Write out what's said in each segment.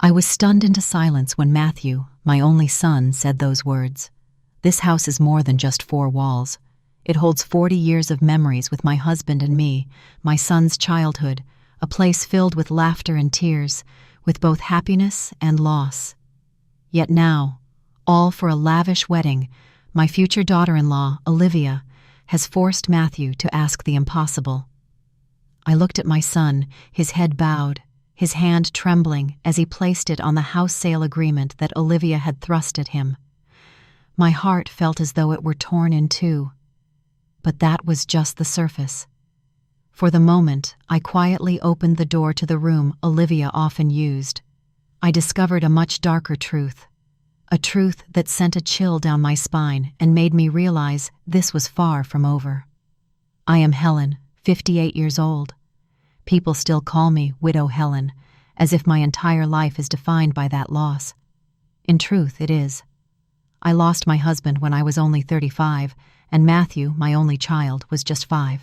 I was stunned into silence when Matthew, my only son, said those words. This house is more than just four walls. It holds 40 years of memories with my husband and me, my son's childhood, a place filled with laughter and tears, with both happiness and loss. Yet now, all for a lavish wedding, my future daughter-in-law, Olivia, has forced Matthew to ask the impossible. I looked at my son, his head bowed, his hand trembling as he placed it on the house sale agreement that Olivia had thrust at him. My heart felt as though it were torn in two. But that was just the surface. For the moment, I quietly opened the door to the room Olivia often used. I discovered a much darker truth. A truth that sent a chill down my spine and made me realize this was far from over. I am Helen, 58 years old. People still call me Widow Helen, as if my entire life is defined by that loss. In truth, it is. I lost my husband when I was only 35, and Matthew, my only child, was just 5.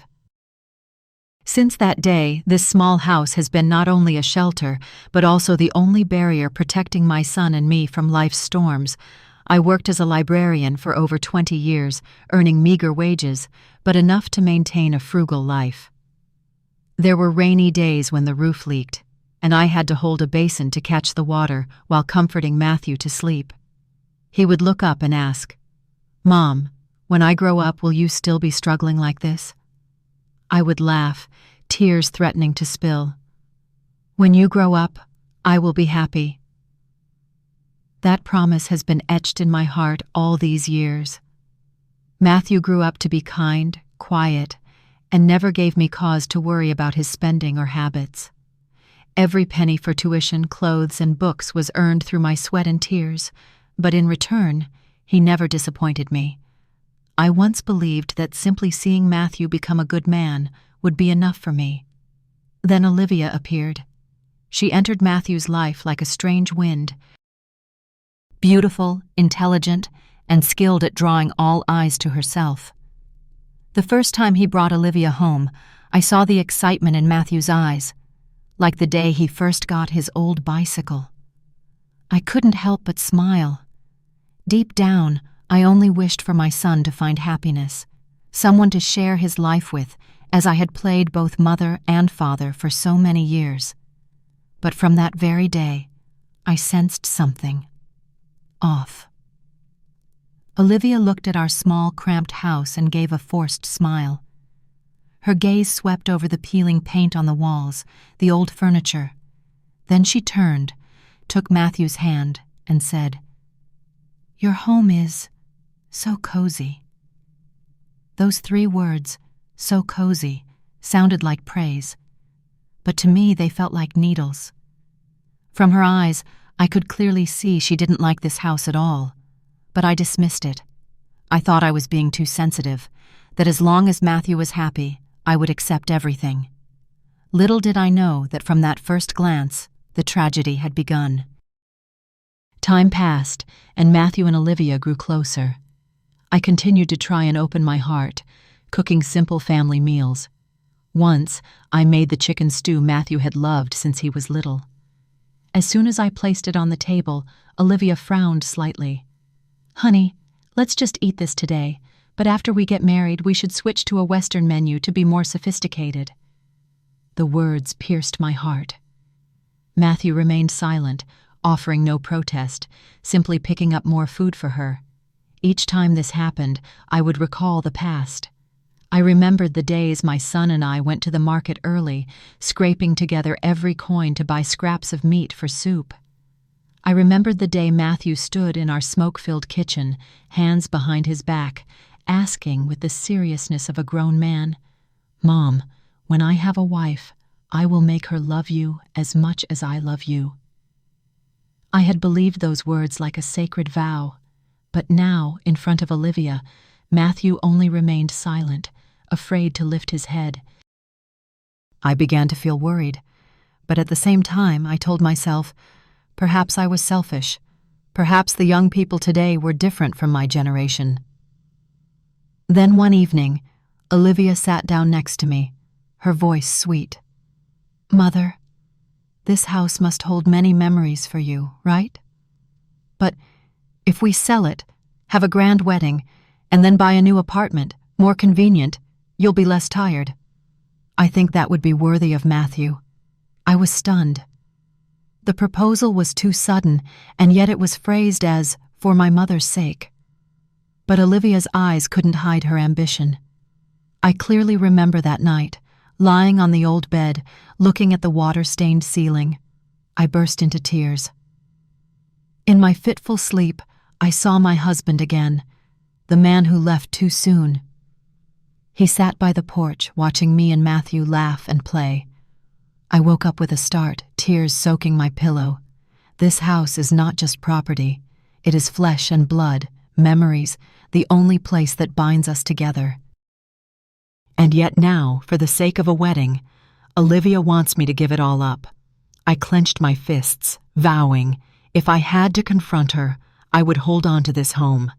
Since that day, this small house has been not only a shelter, but also the only barrier protecting my son and me from life's storms. I worked as a librarian for over 20 years, earning meager wages, but enough to maintain a frugal life. There were rainy days when the roof leaked, and I had to hold a basin to catch the water while comforting Matthew to sleep. He would look up and ask, "Mom, when I grow up, will you still be struggling like this?" I would laugh, tears threatening to spill. "When you grow up, I will be happy." That promise has been etched in my heart all these years. Matthew grew up to be kind, quiet, and never gave me cause to worry about his spending or habits. Every penny for tuition, clothes, and books was earned through my sweat and tears, but in return, he never disappointed me. I once believed that simply seeing Matthew become a good man would be enough for me. Then Olivia appeared. She entered Matthew's life like a strange wind. Beautiful, intelligent, and skilled at drawing all eyes to herself. The first time he brought Olivia home, I saw the excitement in Matthew's eyes, like the day he first got his old bicycle. I couldn't help but smile. Deep down, I only wished for my son to find happiness, someone to share his life with, as I had played both mother and father for so many years. But from that very day, I sensed something off. Olivia looked at our small, cramped house and gave a forced smile. Her gaze swept over the peeling paint on the walls, the old furniture. Then she turned, took Matthew's hand, and said, "Your home is so cozy." Those 3 words, "so cozy," sounded like praise, but to me they felt like needles. From her eyes, I could clearly see she didn't like this house at all, but I dismissed it. I thought I was being too sensitive, that as long as Matthew was happy, I would accept everything. Little did I know that from that first glance, the tragedy had begun. Time passed, and Matthew and Olivia grew closer. I continued to try and open my heart, cooking simple family meals. Once, I made the chicken stew Matthew had loved since he was little. As soon as I placed it on the table, Olivia frowned slightly. "Honey, let's just eat this today, but after we get married, we should switch to a Western menu to be more sophisticated." The words pierced my heart. Matthew remained silent, offering no protest, simply picking up more food for her. Each time this happened, I would recall the past. I remembered the days my son and I went to the market early, scraping together every coin to buy scraps of meat for soup. I remembered the day Matthew stood in our smoke-filled kitchen, hands behind his back, asking with the seriousness of a grown man, "Mom, when I have a wife, I will make her love you as much as I love you." I had believed those words like a sacred vow, but now, in front of Olivia, Matthew only remained silent, afraid to lift his head. I began to feel worried, but at the same time I told myself, perhaps I was selfish. Perhaps the young people today were different from my generation. Then one evening, Olivia sat down next to me, her voice sweet. "Mother, This house must hold many memories for you, right? But if we sell it, have a grand wedding, and then buy a new apartment, more convenient, you'll be less tired. I think that would be worthy of Matthew. I was stunned. The proposal was too sudden, and yet it was phrased as, for my mother's sake. But Olivia's eyes couldn't hide her ambition. I clearly remember that night, lying on the old bed, looking at the water-stained ceiling. I burst into tears. In my fitful sleep, I saw my husband again, the man who left too soon. He sat by the porch, watching me and Matthew laugh and play. I woke up with a start, tears soaking my pillow. This house is not just property. It is flesh and blood, memories, the only place that binds us together. And yet now, for the sake of a wedding, Olivia wants me to give it all up. I clenched my fists, vowing, if I had to confront her, I would hold on to this home.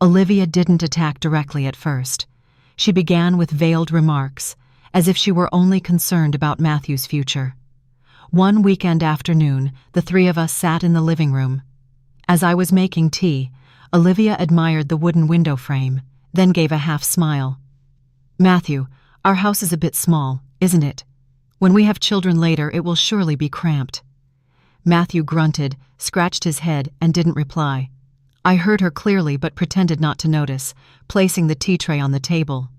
Olivia didn't attack directly at first. She began with veiled remarks, as if she were only concerned about Matthew's future. One weekend afternoon, the three of us sat in the living room. As I was making tea, Olivia admired the wooden window frame, then gave a half smile. Matthew, our house is a bit small, isn't it? When we have children later, it will surely be cramped. Matthew grunted, scratched his head, and didn't reply. I heard her clearly but pretended not to notice, placing the tea tray on the table.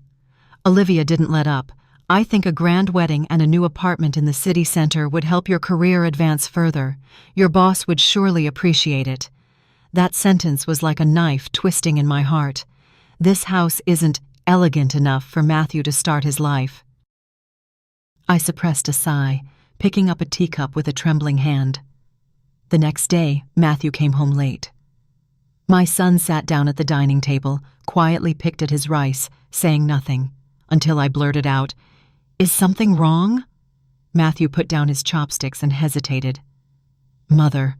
Olivia didn't let up. I think a grand wedding and a new apartment in the city center would help your career advance further. Your boss would surely appreciate it. That sentence was like a knife twisting in my heart. This house isn't elegant enough for Matthew to start his life. I suppressed a sigh, picking up a teacup with a trembling hand. The next day, Matthew came home late. My son sat down at the dining table, quietly picked at his rice, saying nothing, until I blurted out, "Is something wrong?" Matthew put down his chopsticks and hesitated. "Mother,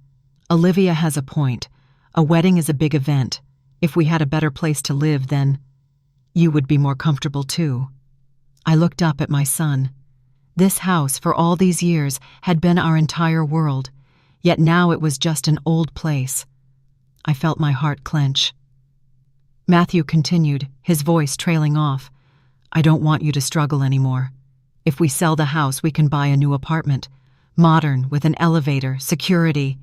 Olivia has a point. A wedding is a big event. If we had a better place to live, then you would be more comfortable too." I looked up at my son. This house, for all these years, had been our entire world, yet now it was just an old place. I felt my heart clench. Matthew continued, his voice trailing off. "I don't want you to struggle anymore. If we sell the house, we can buy a new apartment. Modern, with an elevator, security."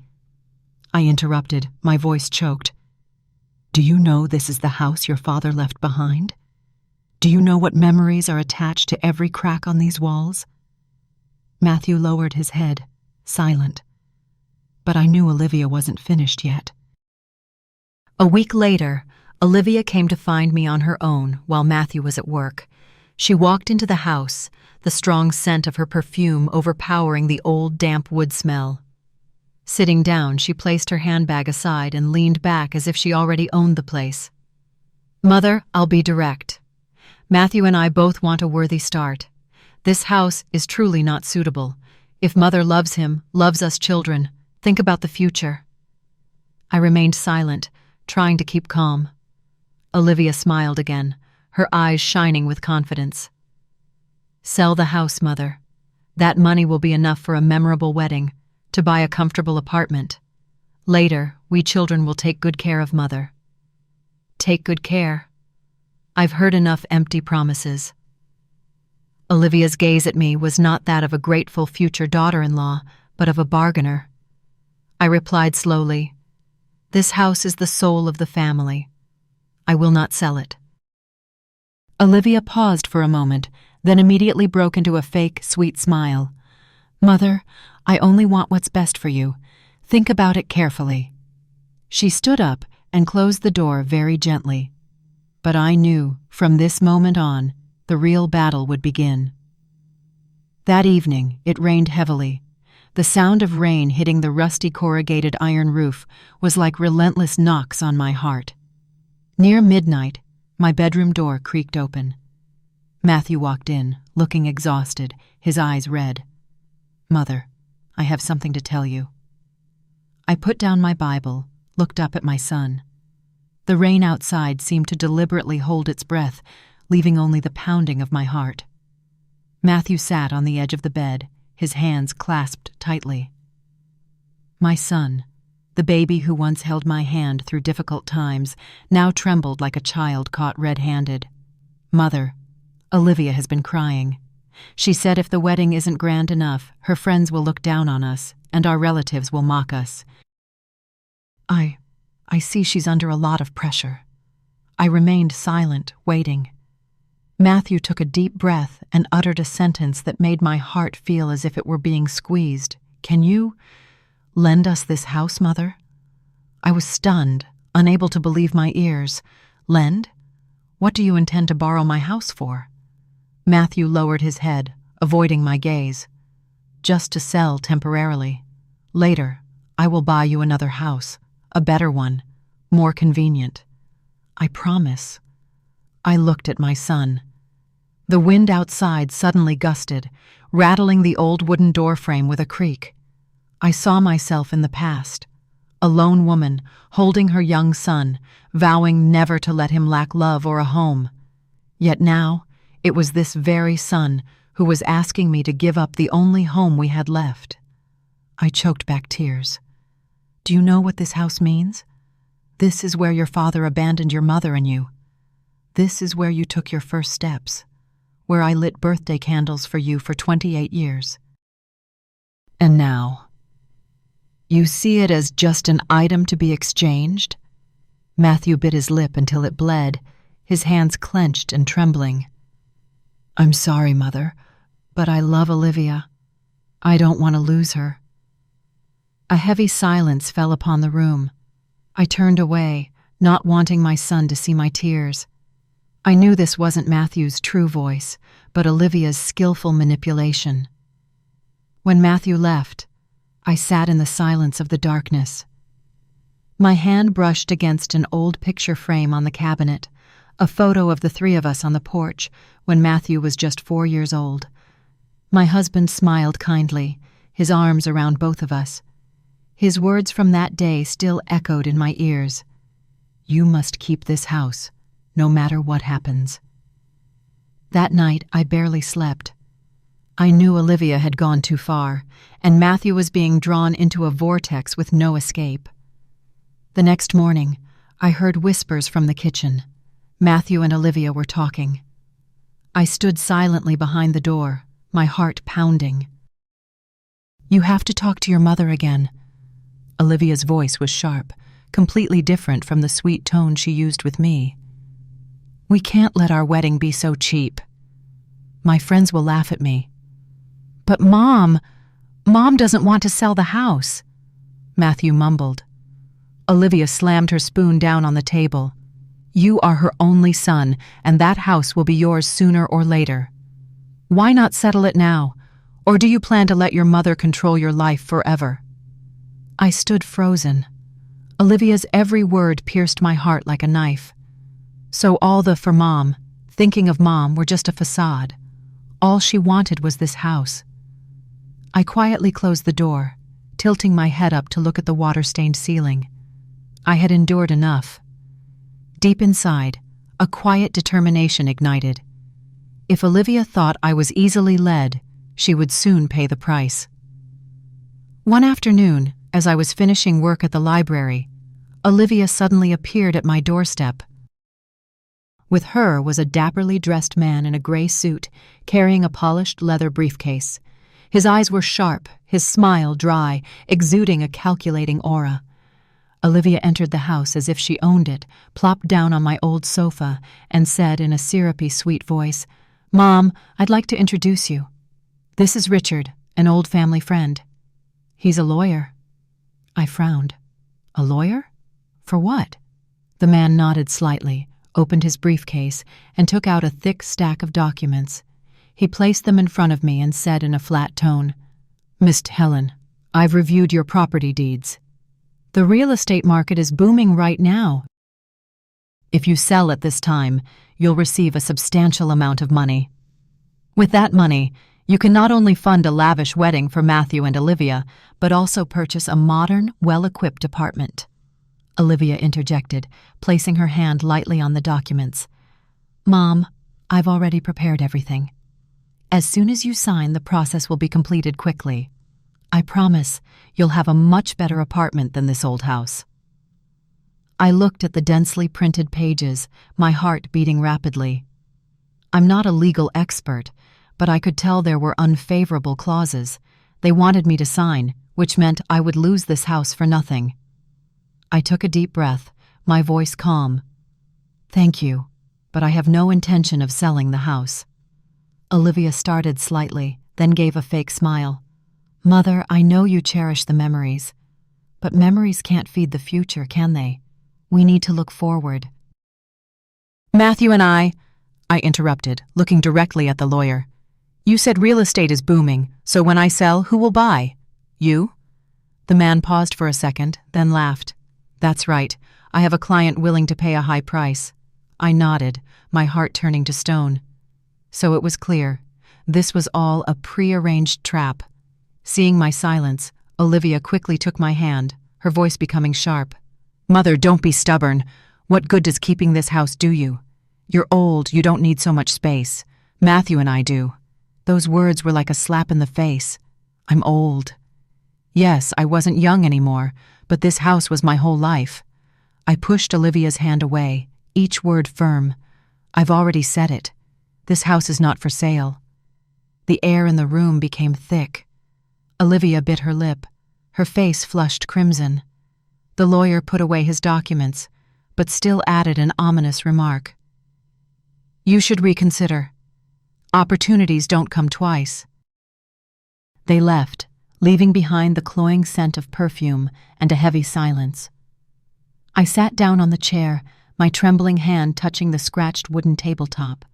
I interrupted, my voice choked. "Do you know this is the house your father left behind? Do you know what memories are attached to every crack on these walls?" Matthew lowered his head, silent. But I knew Olivia wasn't finished yet. A week later, Olivia came to find me on her own while Matthew was at work. She walked into the house, the strong scent of her perfume overpowering the old, damp wood smell. Sitting down, she placed her handbag aside and leaned back as if she already owned the place. "Mother, I'll be direct. Matthew and I both want a worthy start. This house is truly not suitable. If Mother loves him, loves us children, think about the future." I remained silent, trying to keep calm. Olivia smiled again, her eyes shining with confidence. "Sell the house, Mother. That money will be enough for a memorable wedding, to buy a comfortable apartment. Later, we children will take good care of Mother." Take good care. I've heard enough empty promises. Olivia's gaze at me was not that of a grateful future daughter-in-law, but of a bargainer. I replied slowly, "This house is the soul of the family. I will not sell it." Olivia paused for a moment, then immediately broke into a fake, sweet smile. "Mother, I only want what's best for you. Think about it carefully." She stood up and closed the door very gently. But I knew, from this moment on, the real battle would begin. That evening, it rained heavily. The sound of rain hitting the rusty corrugated iron roof was like relentless knocks on my heart. Near midnight, my bedroom door creaked open. Matthew walked in, looking exhausted, his eyes red. "Mother, I have something to tell you." I put down my Bible, looked up at my son. The rain outside seemed to deliberately hold its breath, leaving only the pounding of my heart. Matthew sat on the edge of the bed, his hands clasped tightly. My son, the baby who once held my hand through difficult times, now trembled like a child caught red-handed. Mother, Olivia has been crying. She said if the wedding isn't grand enough, her friends will look down on us, and our relatives will mock us. I see she's under a lot of pressure. I remained silent, waiting. Matthew took a deep breath and uttered a sentence that made my heart feel as if it were being squeezed. Can you lend us this house, Mother? I was stunned, unable to believe my ears. Lend? What do you intend to borrow my house for? Matthew lowered his head, avoiding my gaze. Just to sell temporarily. Later, I will buy you another house, a better one, more convenient. I promise. I looked at my son. The wind outside suddenly gusted, rattling the old wooden doorframe with a creak. I saw myself in the past, a lone woman holding her young son, vowing never to let him lack love or a home. Yet now, it was this very son who was asking me to give up the only home we had left. I choked back tears. Do you know what this house means? This is where your father abandoned your mother and you. This is where you took your first steps, where I lit birthday candles for you for 28 years. And now, you see it as just an item to be exchanged? Matthew bit his lip until it bled, his hands clenched and trembling. I'm sorry, Mother, but I love Olivia. I don't want to lose her. A heavy silence fell upon the room. I turned away, not wanting my son to see my tears. I knew this wasn't Matthew's true voice, but Olivia's skillful manipulation. When Matthew left, I sat in the silence of the darkness. My hand brushed against an old picture frame on the cabinet, a photo of the three of us on the porch when Matthew was just 4 years old. My husband smiled kindly, his arms around both of us. His words from that day still echoed in my ears. You must keep this house, no matter what happens. That night, I barely slept. I knew Olivia had gone too far, and Matthew was being drawn into a vortex with no escape. The next morning, I heard whispers from the kitchen. Matthew and Olivia were talking. I stood silently behind the door, my heart pounding. You have to talk to your mother again. Olivia's voice was sharp, completely different from the sweet tone she used with me. We can't let our wedding be so cheap. My friends will laugh at me. But Mom doesn't want to sell the house, Matthew mumbled. Olivia slammed her spoon down on the table. You are her only son, and that house will be yours sooner or later. Why not settle it now? Or do you plan to let your mother control your life forever? I stood frozen. Olivia's every word pierced my heart like a knife. So all the for Mom, thinking of Mom, were just a facade. All she wanted was this house. I quietly closed the door, tilting my head up to look at the water-stained ceiling. I had endured enough. Deep inside, a quiet determination ignited. If Olivia thought I was easily led, she would soon pay the price. One afternoon, as I was finishing work at the library, Olivia suddenly appeared at my doorstep. With her was a dapperly dressed man in a gray suit, carrying a polished leather briefcase. His eyes were sharp, his smile dry, exuding a calculating aura. Olivia entered the house as if she owned it, plopped down on my old sofa, and said in a syrupy, sweet voice, Mom, I'd like to introduce you. This is Richard, an old family friend. He's a lawyer. I frowned. A lawyer? For what? The man nodded slightly, opened his briefcase, and took out a thick stack of documents. He placed them in front of me and said in a flat tone, Miss Helen, I've reviewed your property deeds. The real estate market is booming right now. If you sell at this time, you'll receive a substantial amount of money. With that money, you can not only fund a lavish wedding for Matthew and Olivia, but also purchase a modern, well-equipped apartment. Olivia interjected, placing her hand lightly on the documents. Mom, I've already prepared everything. As soon as you sign, the process will be completed quickly. I promise you'll have a much better apartment than this old house." I looked at the densely printed pages, my heart beating rapidly. I'm not a legal expert, but I could tell there were unfavorable clauses. They wanted me to sign, which meant I would lose this house for nothing. I took a deep breath, my voice calm. "Thank you, but I have no intention of selling the house." Olivia started slightly, then gave a fake smile. "Mother, I know you cherish the memories, but memories can't feed the future, can they? We need to look forward." "Matthew and I interrupted, looking directly at the lawyer. "You said real estate is booming, so when I sell, who will buy? You?" The man paused for a second, then laughed. "That's right. I have a client willing to pay a high price." I nodded, my heart turning to stone. So it was clear. This was all a prearranged trap. Seeing my silence, Olivia quickly took my hand, her voice becoming sharp. "Mother, don't be stubborn. What good does keeping this house do you? You're old, you don't need so much space. Matthew and I do." Those words were like a slap in the face. I'm old. Yes, I wasn't young anymore, but this house was my whole life. I pushed Olivia's hand away, each word firm. "I've already said it. This house is not for sale." The air in the room became thick. Olivia bit her lip. Her face flushed crimson. The lawyer put away his documents, but still added an ominous remark. "You should reconsider. Opportunities don't come twice." They left, leaving behind the cloying scent of perfume and a heavy silence. I sat down on the chair, my trembling hand touching the scratched wooden tabletop.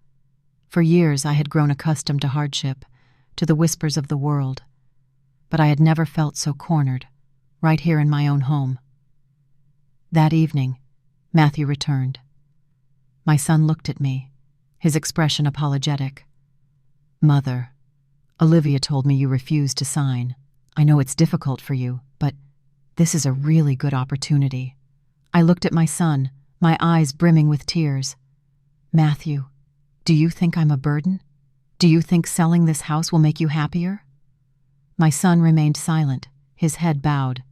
For years I had grown accustomed to hardship, to the whispers of the world, but I had never felt so cornered, right here in my own home. That evening, Matthew returned. My son looked at me, his expression apologetic. "Mother, Olivia told me you refused to sign. I know it's difficult for you, but this is a really good opportunity." I looked at my son, my eyes brimming with tears. "Matthew, do you think I'm a burden? Do you think selling this house will make you happier?" My son remained silent, his head bowed.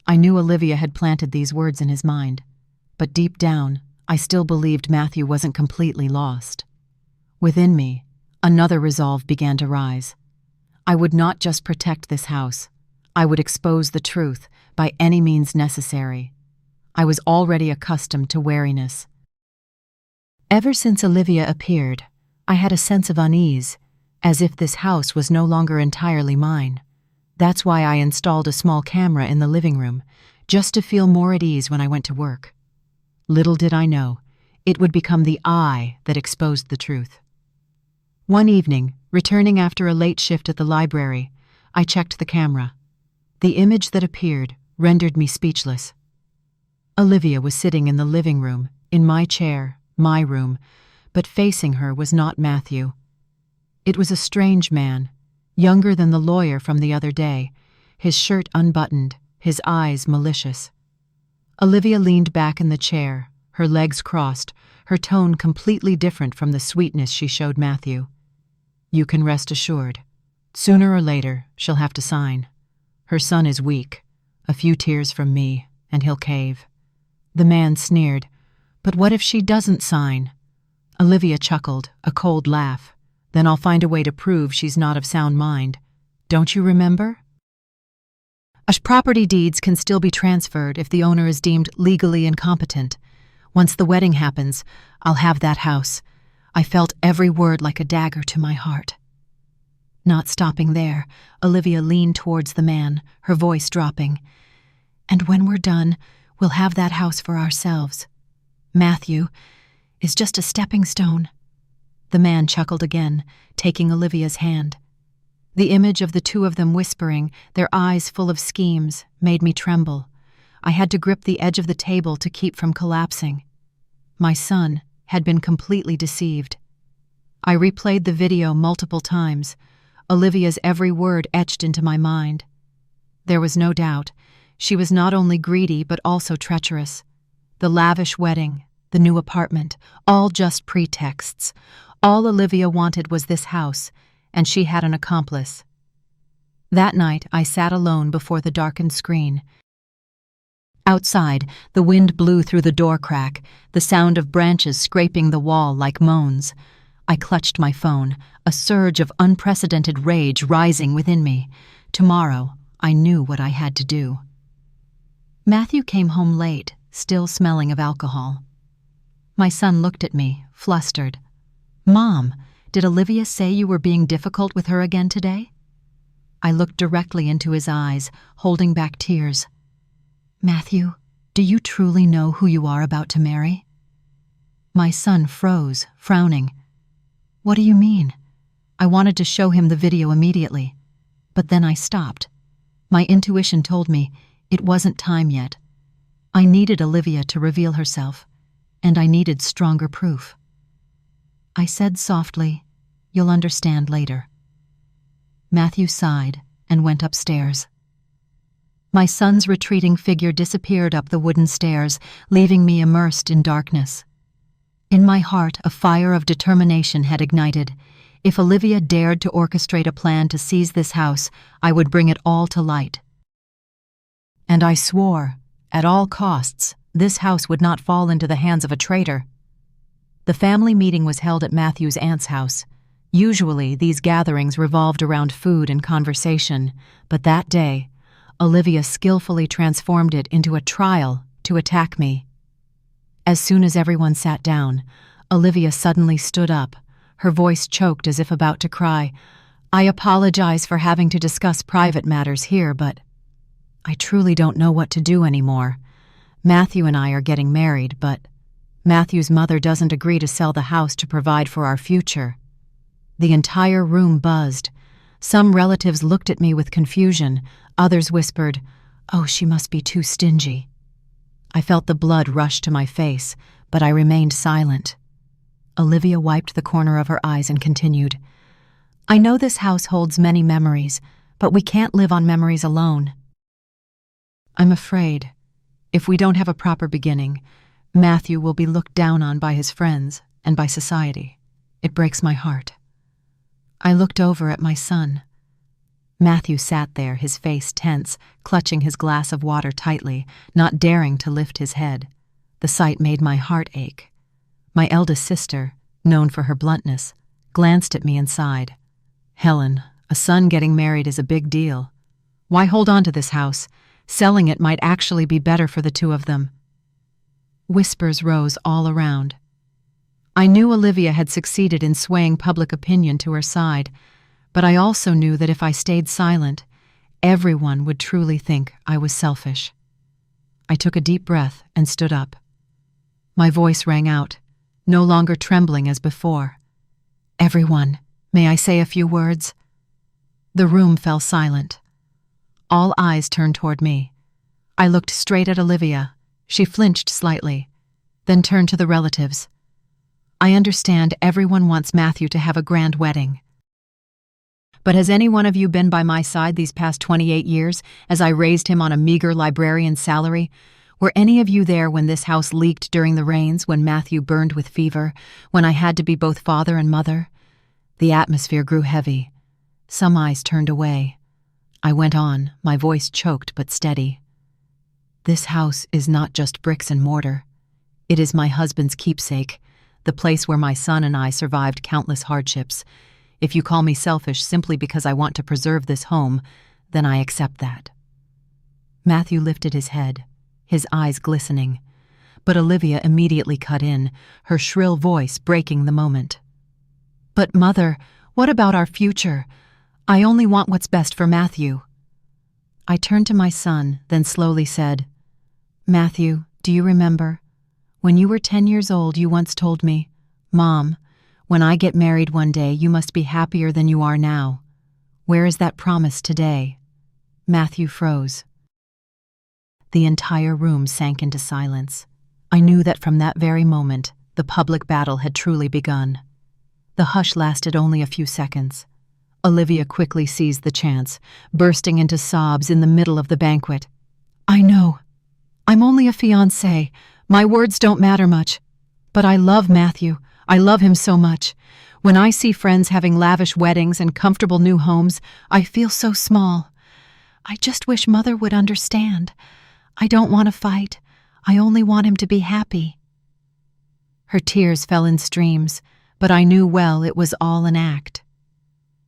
I knew Olivia had planted these words in his mind, but deep down, I still believed Matthew wasn't completely lost. Within me, another resolve began to rise. I would not just protect this house. I would expose the truth by any means necessary. I was already accustomed to wariness. Ever since Olivia appeared, I had a sense of unease, as if this house was no longer entirely mine. That's why I installed a small camera in the living room, just to feel more at ease when I went to work. Little did I know, it would become the eye that exposed the truth. One evening, returning after a late shift at the library, I checked the camera. The image that appeared rendered me speechless. Olivia was sitting in the living room, in my chair, my room, but facing her was not Matthew. It was a strange man, younger than the lawyer from the other day, his shirt unbuttoned, his eyes malicious. Olivia leaned back in the chair, her legs crossed, her tone completely different from the sweetness she showed Matthew. "You can rest assured. Sooner or later, she'll have to sign. Her son is weak. A few tears from me, and he'll cave." The man sneered. "But what if she doesn't sign?" Olivia chuckled, a cold laugh. "Then I'll find a way to prove she's not of sound mind. Don't you remember? Property deeds can still be transferred if the owner is deemed legally incompetent. Once the wedding happens, I'll have that house." I felt every word like a dagger to my heart. Not stopping there, Olivia leaned towards the man, her voice dropping. "And when we're done, we'll have that house for ourselves. Matthew is just a stepping stone." The man chuckled again, taking Olivia's hand. The image of the two of them whispering, their eyes full of schemes, made me tremble. I had to grip the edge of the table to keep from collapsing. My son had been completely deceived. I replayed the video multiple times, Olivia's every word etched into my mind. There was no doubt, she was not only greedy but also treacherous. The lavish wedding, the new apartment, all just pretexts. All Olivia wanted was this house, and she had an accomplice. That night, I sat alone before the darkened screen. Outside, the wind blew through the door crack, the sound of branches scraping the wall like moans. I clutched my phone, a surge of unprecedented rage rising within me. Tomorrow, I knew what I had to do. Matthew came home late, still smelling of alcohol. My son looked at me, flustered. "Mom, did Olivia say you were being difficult with her again today?" I looked directly into his eyes, holding back tears. "Matthew, do you truly know who you are about to marry?" My son froze, frowning. "What do you mean?" I wanted to show him the video immediately, but then I stopped. My intuition told me it wasn't time yet. I needed Olivia to reveal herself, and I needed stronger proof. I said softly, "You'll understand later." Matthew sighed and went upstairs. My son's retreating figure disappeared up the wooden stairs, leaving me immersed in darkness. In my heart, a fire of determination had ignited. If Olivia dared to orchestrate a plan to seize this house, I would bring it all to light. And I swore, at all costs, this house would not fall into the hands of a traitor. The family meeting was held at Matthew's aunt's house. Usually, these gatherings revolved around food and conversation, but that day, Olivia skillfully transformed it into a trial to attack me. As soon as everyone sat down, Olivia suddenly stood up, her voice choked as if about to cry. "I apologize for having to discuss private matters here, but I truly don't know what to do anymore. Matthew and I are getting married, but Matthew's mother doesn't agree to sell the house to provide for our future." The entire room buzzed. Some relatives looked at me with confusion. Others whispered, "Oh, she must be too stingy." I felt the blood rush to my face, but I remained silent. Olivia wiped the corner of her eyes and continued, "I know this house holds many memories, but we can't live on memories alone. I'm afraid, if we don't have a proper beginning, Matthew will be looked down on by his friends and by society. It breaks my heart." I looked over at my son. Matthew sat there, his face tense, clutching his glass of water tightly, not daring to lift his head. The sight made my heart ache. My eldest sister, known for her bluntness, glanced at me and sighed. "Helen, a son getting married is a big deal. Why hold on to this house? Selling it might actually be better for the two of them." Whispers rose all around. I knew Olivia had succeeded in swaying public opinion to her side, but I also knew that if I stayed silent, everyone would truly think I was selfish. I took a deep breath and stood up. My voice rang out, no longer trembling as before. "Everyone, may I say a few words?" The room fell silent. All eyes turned toward me. I looked straight at Olivia. She flinched slightly, then turned to the relatives. "I understand everyone wants Matthew to have a grand wedding. But has any one of you been by my side these past 28 years as I raised him on a meager librarian salary? Were any of you there when this house leaked during the rains, when Matthew burned with fever, when I had to be both father and mother?" The atmosphere grew heavy. Some eyes turned away. I went on, my voice choked but steady. "This house is not just bricks and mortar. It is my husband's keepsake, the place where my son and I survived countless hardships. If you call me selfish simply because I want to preserve this home, then I accept that." Matthew lifted his head, his eyes glistening, but Olivia immediately cut in, her shrill voice breaking the moment. "But Mother, what about our future? I only want what's best for Matthew." I turned to my son, then slowly said, "Matthew, do you remember? When you were 10 years old, you once told me, 'Mom, when I get married one day, you must be happier than you are now.' Where is that promise today?" Matthew froze. The entire room sank into silence. I knew that from that very moment, the public battle had truly begun. The hush lasted only a few seconds. Olivia quickly seized the chance, bursting into sobs in the middle of the banquet. "I know. I'm only a fiancée. My words don't matter much. But I love Matthew. I love him so much. When I see friends having lavish weddings and comfortable new homes, I feel so small. I just wish Mother would understand. I don't want to fight. I only want him to be happy." Her tears fell in streams, but I knew well it was all an act.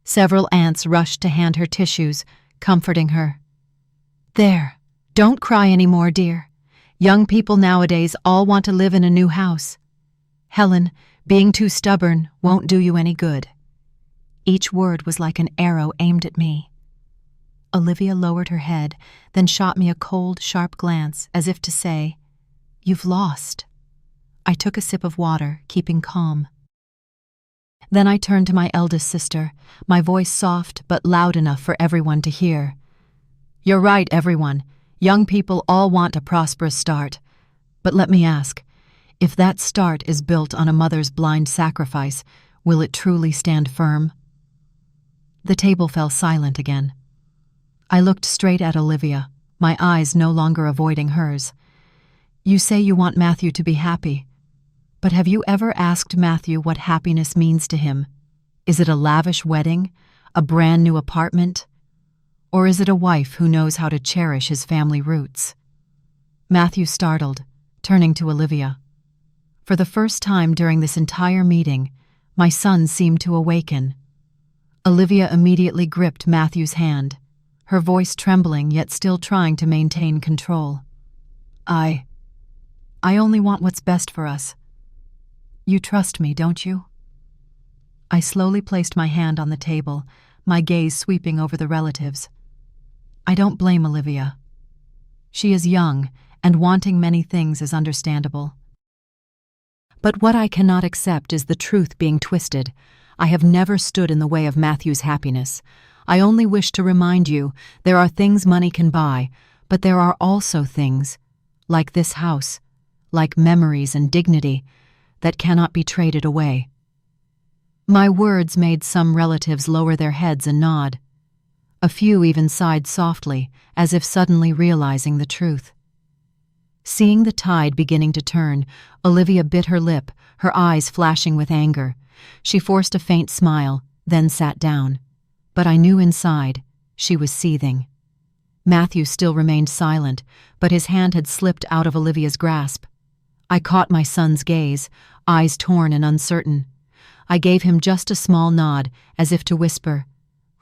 Several aunts rushed to hand her tissues, comforting her. "There, don't cry anymore, dear. Young people nowadays all want to live in a new house. Helen, being too stubborn won't do you any good." Each word was like an arrow aimed at me. Olivia lowered her head, then shot me a cold, sharp glance, as if to say, "You've lost." I took a sip of water, keeping calm. Then I turned to my eldest sister, my voice soft but loud enough for everyone to hear. "You're right, everyone. Young people all want a prosperous start. But let me ask, if that start is built on a mother's blind sacrifice, will it truly stand firm?" The table fell silent again. I looked straight at Olivia, my eyes no longer avoiding hers. "You say you want Matthew to be happy. But have you ever asked Matthew what happiness means to him? Is it a lavish wedding? A brand new apartment? Or is it a wife who knows how to cherish his family roots?" Matthew startled, turning to Olivia. For the first time during this entire meeting, my son seemed to awaken. Olivia immediately gripped Matthew's hand, her voice trembling yet still trying to maintain control. I only want what's best for us. You trust me, don't you?" I slowly placed my hand on the table, my gaze sweeping over the relatives. I don't blame Olivia. She is young, and wanting many things is understandable. But what I cannot accept is the truth being twisted. I have never stood in the way of Matthew's happiness. I only wish to remind you, there are things money can buy, but there are also things, like this house, like memories and dignity, that cannot be traded away. My words made some relatives lower their heads and nod. A few even sighed softly, as if suddenly realizing the truth. Seeing the tide beginning to turn, Olivia bit her lip, her eyes flashing with anger. She forced a faint smile, then sat down. But I knew inside she was seething. Matthew still remained silent, but his hand had slipped out of Olivia's grasp. I caught my son's gaze, eyes torn and uncertain. I gave him just a small nod, as if to whisper,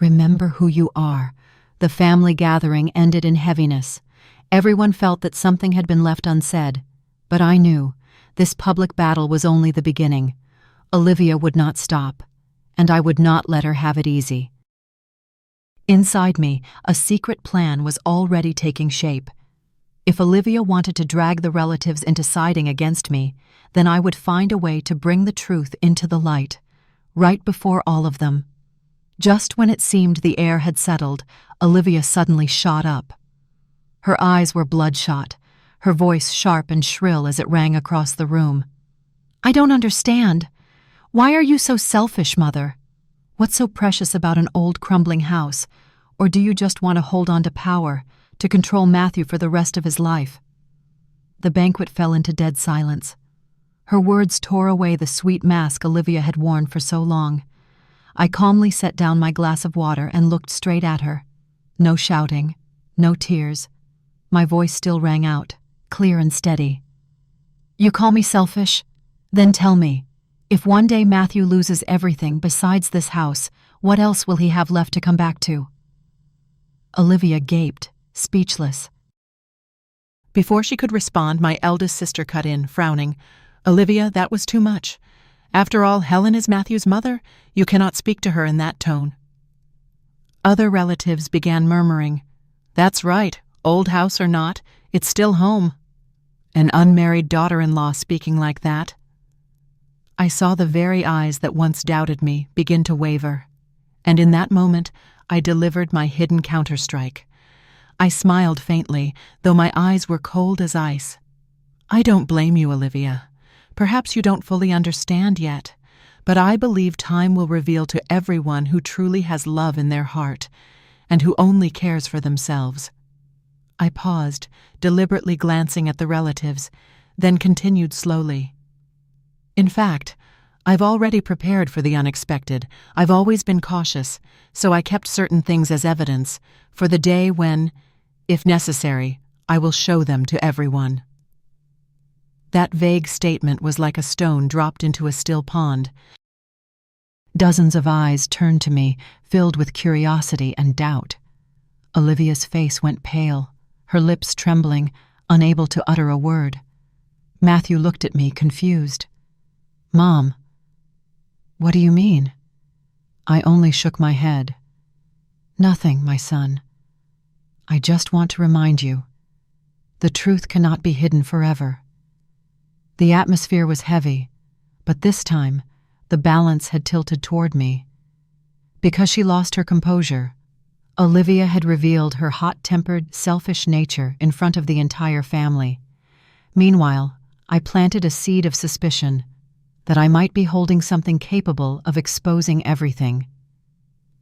"Remember who you are." The family gathering ended in heaviness. Everyone felt that something had been left unsaid, but I knew this public battle was only the beginning. Olivia would not stop, and I would not let her have it easy. Inside me, a secret plan was already taking shape. If Olivia wanted to drag the relatives into siding against me, then I would find a way to bring the truth into the light, right before all of them. Just when it seemed the air had settled, Olivia suddenly shot up. Her eyes were bloodshot, her voice sharp and shrill as it rang across the room. "I don't understand. Why are you so selfish, Mother? What's so precious about an old crumbling house? Or do you just want to hold on to power, to control Matthew for the rest of his life?" The banquet fell into dead silence. Her words tore away the sweet mask Olivia had worn for so long. I calmly set down my glass of water and looked straight at her. No shouting, no tears. My voice still rang out, clear and steady. "You call me selfish? Then tell me, if one day Matthew loses everything besides this house, what else will he have left to come back to?" Olivia gaped, speechless. Before she could respond, my eldest sister cut in, frowning. "Olivia, that was too much. After all, Helen is Matthew's mother. You cannot speak to her in that tone." Other relatives began murmuring, "That's right, old house or not, it's still home. An unmarried daughter-in-law speaking like that." I saw the very eyes that once doubted me begin to waver, and in that moment I delivered my hidden counterstrike. I smiled faintly, though my eyes were cold as ice. "I don't blame you, Olivia. Perhaps you don't fully understand yet, but I believe time will reveal to everyone who truly has love in their heart, and who only cares for themselves." I paused, deliberately glancing at the relatives, then continued slowly. "In fact, I've already prepared for the unexpected. I've always been cautious, so I kept certain things as evidence for the day when, if necessary, I will show them to everyone." That vague statement was like a stone dropped into a still pond. Dozens of eyes turned to me, filled with curiosity and doubt. Olivia's face went pale, her lips trembling, unable to utter a word. Matthew looked at me, confused. "Mom, what do you mean?" I only shook my head. "Nothing, my son. I just want to remind you, the truth cannot be hidden forever." The atmosphere was heavy, but this time, the balance had tilted toward me. Because she lost her composure, Olivia had revealed her hot-tempered, selfish nature in front of the entire family. Meanwhile, I planted a seed of suspicion that I might be holding something capable of exposing everything.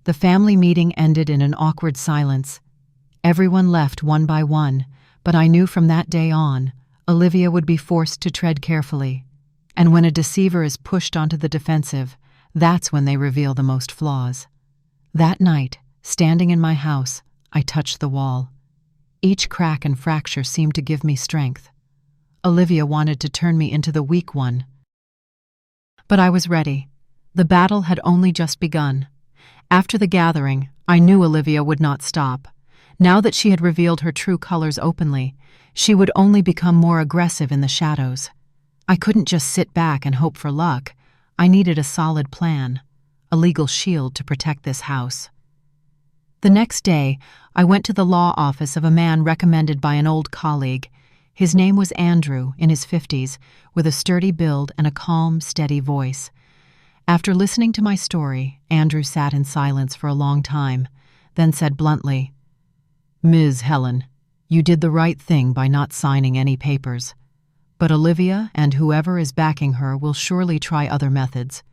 The family meeting ended in an awkward silence. Everyone left one by one, but I knew from that day on, Olivia would be forced to tread carefully. And when a deceiver is pushed onto the defensive, that's when they reveal the most flaws. That night, standing in my house, I touched the wall. Each crack and fracture seemed to give me strength. Olivia wanted to turn me into the weak one. But I was ready. The battle had only just begun. After the gathering, I knew Olivia would not stop. Now that she had revealed her true colors openly, she would only become more aggressive in the shadows. I couldn't just sit back and hope for luck. I needed a solid plan, a legal shield to protect this house. The next day, I went to the law office of a man recommended by an old colleague. His name was Andrew, in his 50s, with a sturdy build and a calm, steady voice. After listening to my story, Andrew sat in silence for a long time, then said bluntly, "Ms. Helen, you did the right thing by not signing any papers. But Olivia and whoever is backing her will surely try other methods.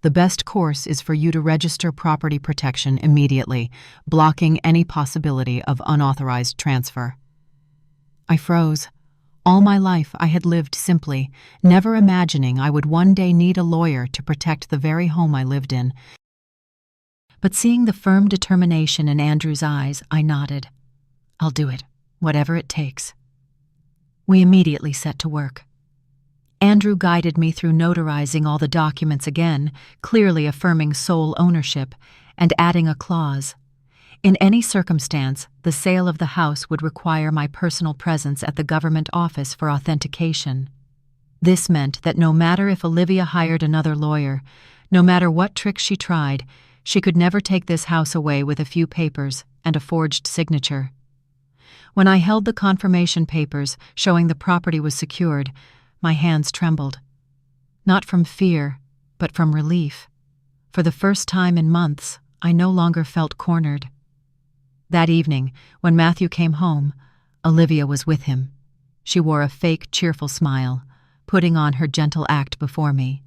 The best course is for you to register property protection immediately, blocking any possibility of unauthorized transfer." I froze. All my life I had lived simply, never imagining I would one day need a lawyer to protect the very home I lived in. But seeing the firm determination in Andrew's eyes, I nodded. "I'll do it, whatever it takes." We immediately set to work. Andrew guided me through notarizing all the documents again, clearly affirming sole ownership, and adding a clause. In any circumstance, the sale of the house would require my personal presence at the government office for authentication. This meant that no matter if Olivia hired another lawyer, no matter what tricks she tried, she could never take this house away with a few papers and a forged signature. When I held the confirmation papers showing the property was secured, my hands trembled. Not from fear, but from relief. For the first time in months, I no longer felt cornered. That evening, when Matthew came home, Olivia was with him. She wore a fake, cheerful smile, putting on her gentle act before me,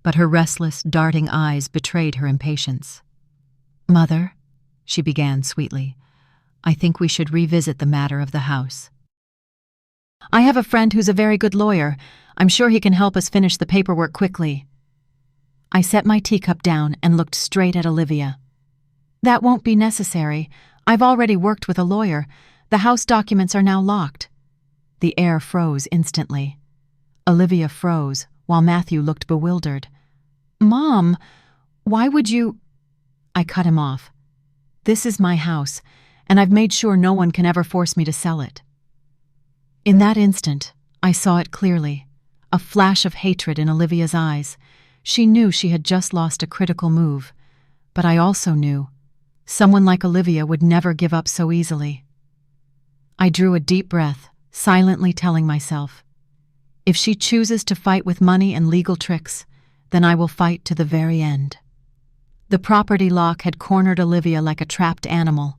but her restless, darting eyes betrayed her impatience. "Mother," she began sweetly, "I think we should revisit the matter of the house. I have a friend who's a very good lawyer. I'm sure he can help us finish the paperwork quickly." I set my teacup down and looked straight at Olivia. "That won't be necessary. I've already worked with a lawyer. The house documents are now locked." The air froze instantly. Olivia froze, while Matthew looked bewildered. "Mom, why would you—" I cut him off. "This is my house, and I've made sure no one can ever force me to sell it." In that instant, I saw it clearly, a flash of hatred in Olivia's eyes. She knew she had just lost a critical move, but I also knew someone like Olivia would never give up so easily. I drew a deep breath, silently telling myself, if she chooses to fight with money and legal tricks, then I will fight to the very end. The property lock had cornered Olivia like a trapped animal.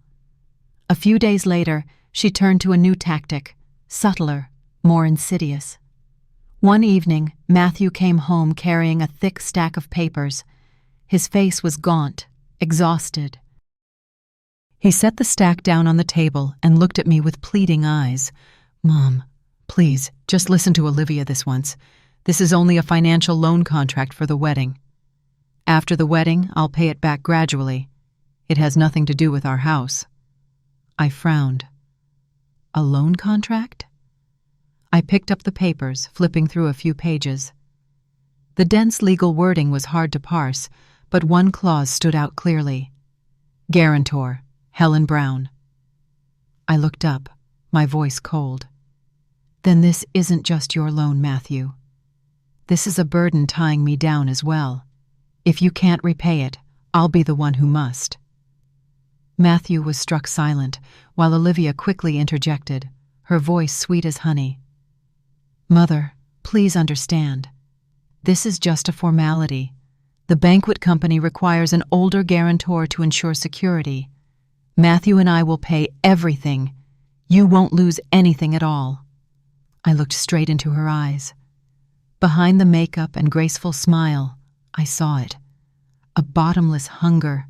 A few days later, she turned to a new tactic, subtler, more insidious. One evening, Matthew came home carrying a thick stack of papers. His face was gaunt, exhausted. He set the stack down on the table and looked at me with pleading eyes. "Mom, please, just listen to Olivia this once. This is only a financial loan contract for the wedding. After the wedding, I'll pay it back gradually. It has nothing to do with our house." I frowned. A loan contract? I picked up the papers, flipping through a few pages. The dense legal wording was hard to parse, but one clause stood out clearly. Guarantor, Helen Brown. I looked up, my voice cold. "Then this isn't just your loan, Matthew. This is a burden tying me down as well. If you can't repay it, I'll be the one who must." Matthew was struck silent, while Olivia quickly interjected, her voice sweet as honey. "Mother, please understand. This is just a formality. The banquet company requires an older guarantor to ensure security. Matthew and I will pay everything. You won't lose anything at all." I looked straight into her eyes. Behind the makeup and graceful smile, I saw it. A bottomless hunger.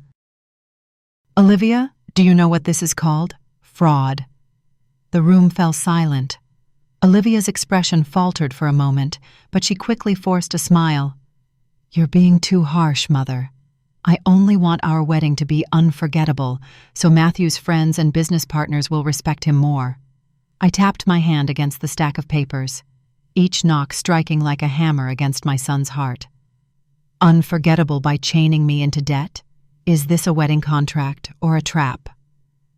"Olivia, do you know what this is called? Fraud." The room fell silent. Olivia's expression faltered for a moment, but she quickly forced a smile. "You're being too harsh, Mother. I only want our wedding to be unforgettable, so Matthew's friends and business partners will respect him more." I tapped my hand against the stack of papers, each knock striking like a hammer against my son's heart. "Unforgettable by chaining me into debt? Is this a wedding contract or a trap?"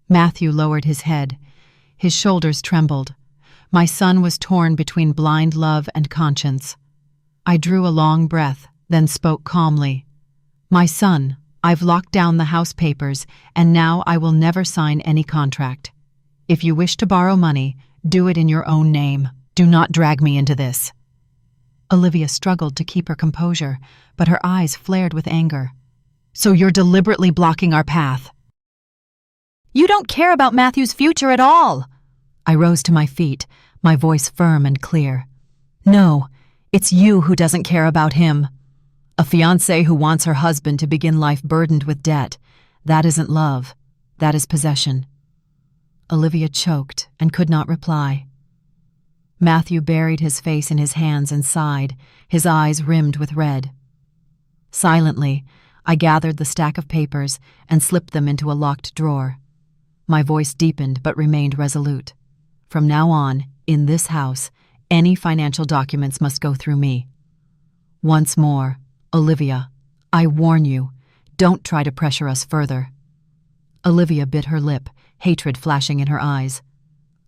Matthew lowered his head. His shoulders trembled. My son was torn between blind love and conscience. I drew a long breath, then spoke calmly. "My son, I've locked down the house papers, and now I will never sign any contract. If you wish to borrow money, do it in your own name. Do not drag me into this." Olivia struggled to keep her composure, but her eyes flared with anger. "So you're deliberately blocking our path?" "You don't care about Matthew's future at all!" I rose to my feet, my voice firm and clear. "No, it's you who doesn't care about him. A fiancée who wants her husband to begin life burdened with debt. That isn't love. That is possession." Olivia choked and could not reply. Matthew buried his face in his hands and sighed, his eyes rimmed with red. Silently, I gathered the stack of papers and slipped them into a locked drawer. My voice deepened but remained resolute. From now on, in this house, any financial documents must go through me. Once more, Olivia, I warn you, don't try to pressure us further. Olivia bit her lip, hatred flashing in her eyes.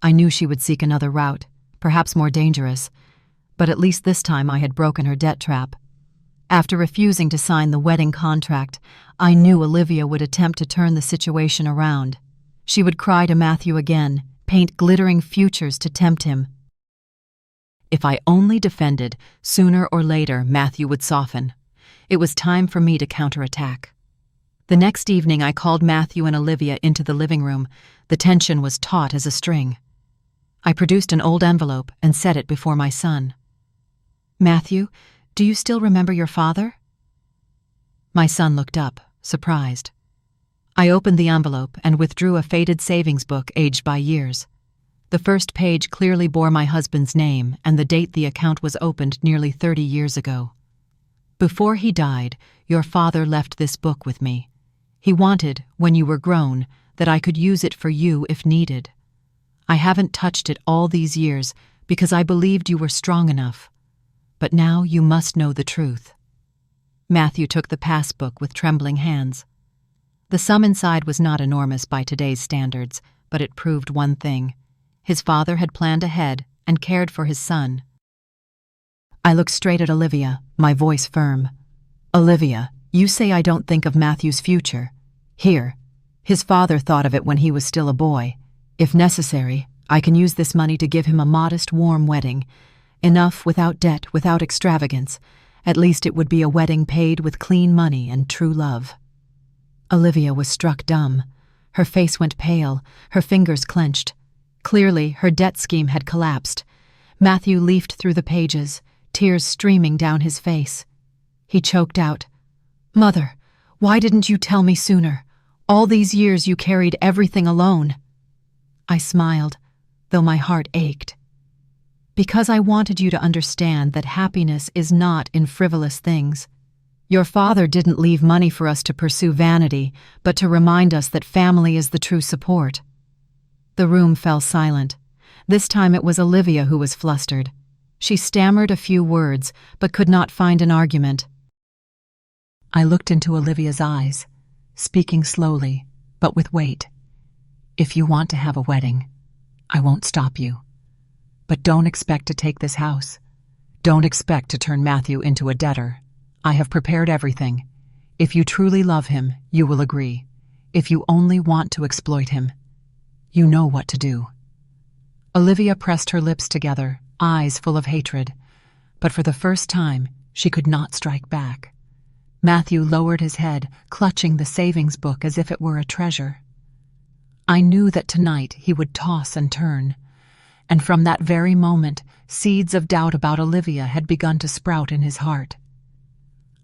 I knew she would seek another route, perhaps more dangerous, but at least this time I had broken her debt trap. After refusing to sign the wedding contract, I knew Olivia would attempt to turn the situation around. She would cry to Matthew again, paint glittering futures to tempt him. If I only defended, sooner or later Matthew would soften. It was time for me to counterattack. The next evening I called Matthew and Olivia into the living room. The tension was taut as a string. I produced an old envelope and set it before my son. "Matthew, do you still remember your father?" My son looked up, surprised. I opened the envelope and withdrew a faded savings book aged by years. The first page clearly bore my husband's name and the date the account was opened nearly 30 years ago. "Before he died, your father left this book with me. He wanted, when you were grown, that I could use it for you if needed. I haven't touched it all these years because I believed you were strong enough. But now you must know the truth." Matthew took the passbook with trembling hands. The sum inside was not enormous by today's standards, but it proved one thing. His father had planned ahead and cared for his son. I looked straight at Olivia, my voice firm. "Olivia, you say I don't think of Matthew's future. Here, his father thought of it when he was still a boy. If necessary, I can use this money to give him a modest, warm wedding. Enough without debt, without extravagance. At least it would be a wedding paid with clean money and true love." Olivia was struck dumb. Her face went pale, her fingers clenched. Clearly, her debt scheme had collapsed. Matthew leafed through the pages, tears streaming down his face. He choked out, "Mother, why didn't you tell me sooner? All these years you carried everything alone." I smiled, though my heart ached. Because I wanted you to understand that happiness is not in frivolous things. Your father didn't leave money for us to pursue vanity, but to remind us that family is the true support." The room fell silent. This time it was Olivia who was flustered. She stammered a few words, but could not find an argument. I looked into Olivia's eyes, speaking slowly, but with weight. "If you want to have a wedding, I won't stop you. But don't expect to take this house. Don't expect to turn Matthew into a debtor. I have prepared everything. If you truly love him, you will agree. If you only want to exploit him, you know what to do." Olivia pressed her lips together, eyes full of hatred, but for the first time, she could not strike back. Matthew lowered his head, clutching the savings book as if it were a treasure. I knew that tonight he would toss and turn, and from that very moment, seeds of doubt about Olivia had begun to sprout in his heart.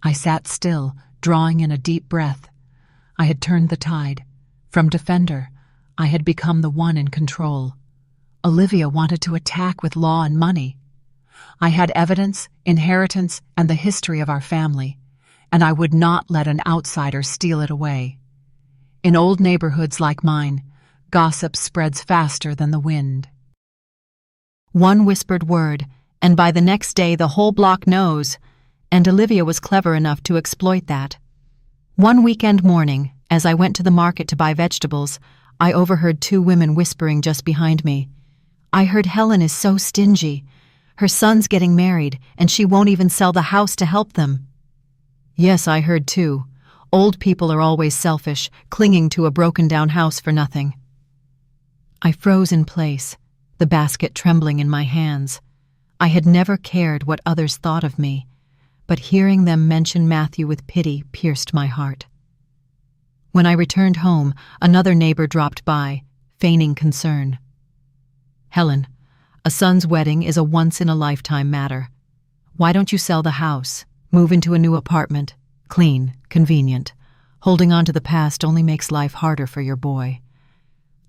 I sat still, drawing in a deep breath. I had turned the tide. From defender, I had become the one in control. Olivia wanted to attack with law and money. I had evidence, inheritance, and the history of our family, and I would not let an outsider steal it away. In old neighborhoods like mine, gossip spreads faster than the wind. One whispered word, and by the next day the whole block knows, and Olivia was clever enough to exploit that. One weekend morning, as I went to the market to buy vegetables, I overheard two women whispering just behind me. I heard Helen is so stingy. Her son's getting married, and she won't even sell the house to help them. Yes, I heard too. Old people are always selfish, clinging to a broken-down house for nothing. I froze in place, the basket trembling in my hands. I had never cared what others thought of me, but hearing them mention Matthew with pity pierced my heart. When I returned home, another neighbor dropped by, feigning concern. "Helen, a son's wedding is a once-in-a-lifetime matter. Why don't you sell the house, move into a new apartment, clean, convenient? Holding on to the past only makes life harder for your boy."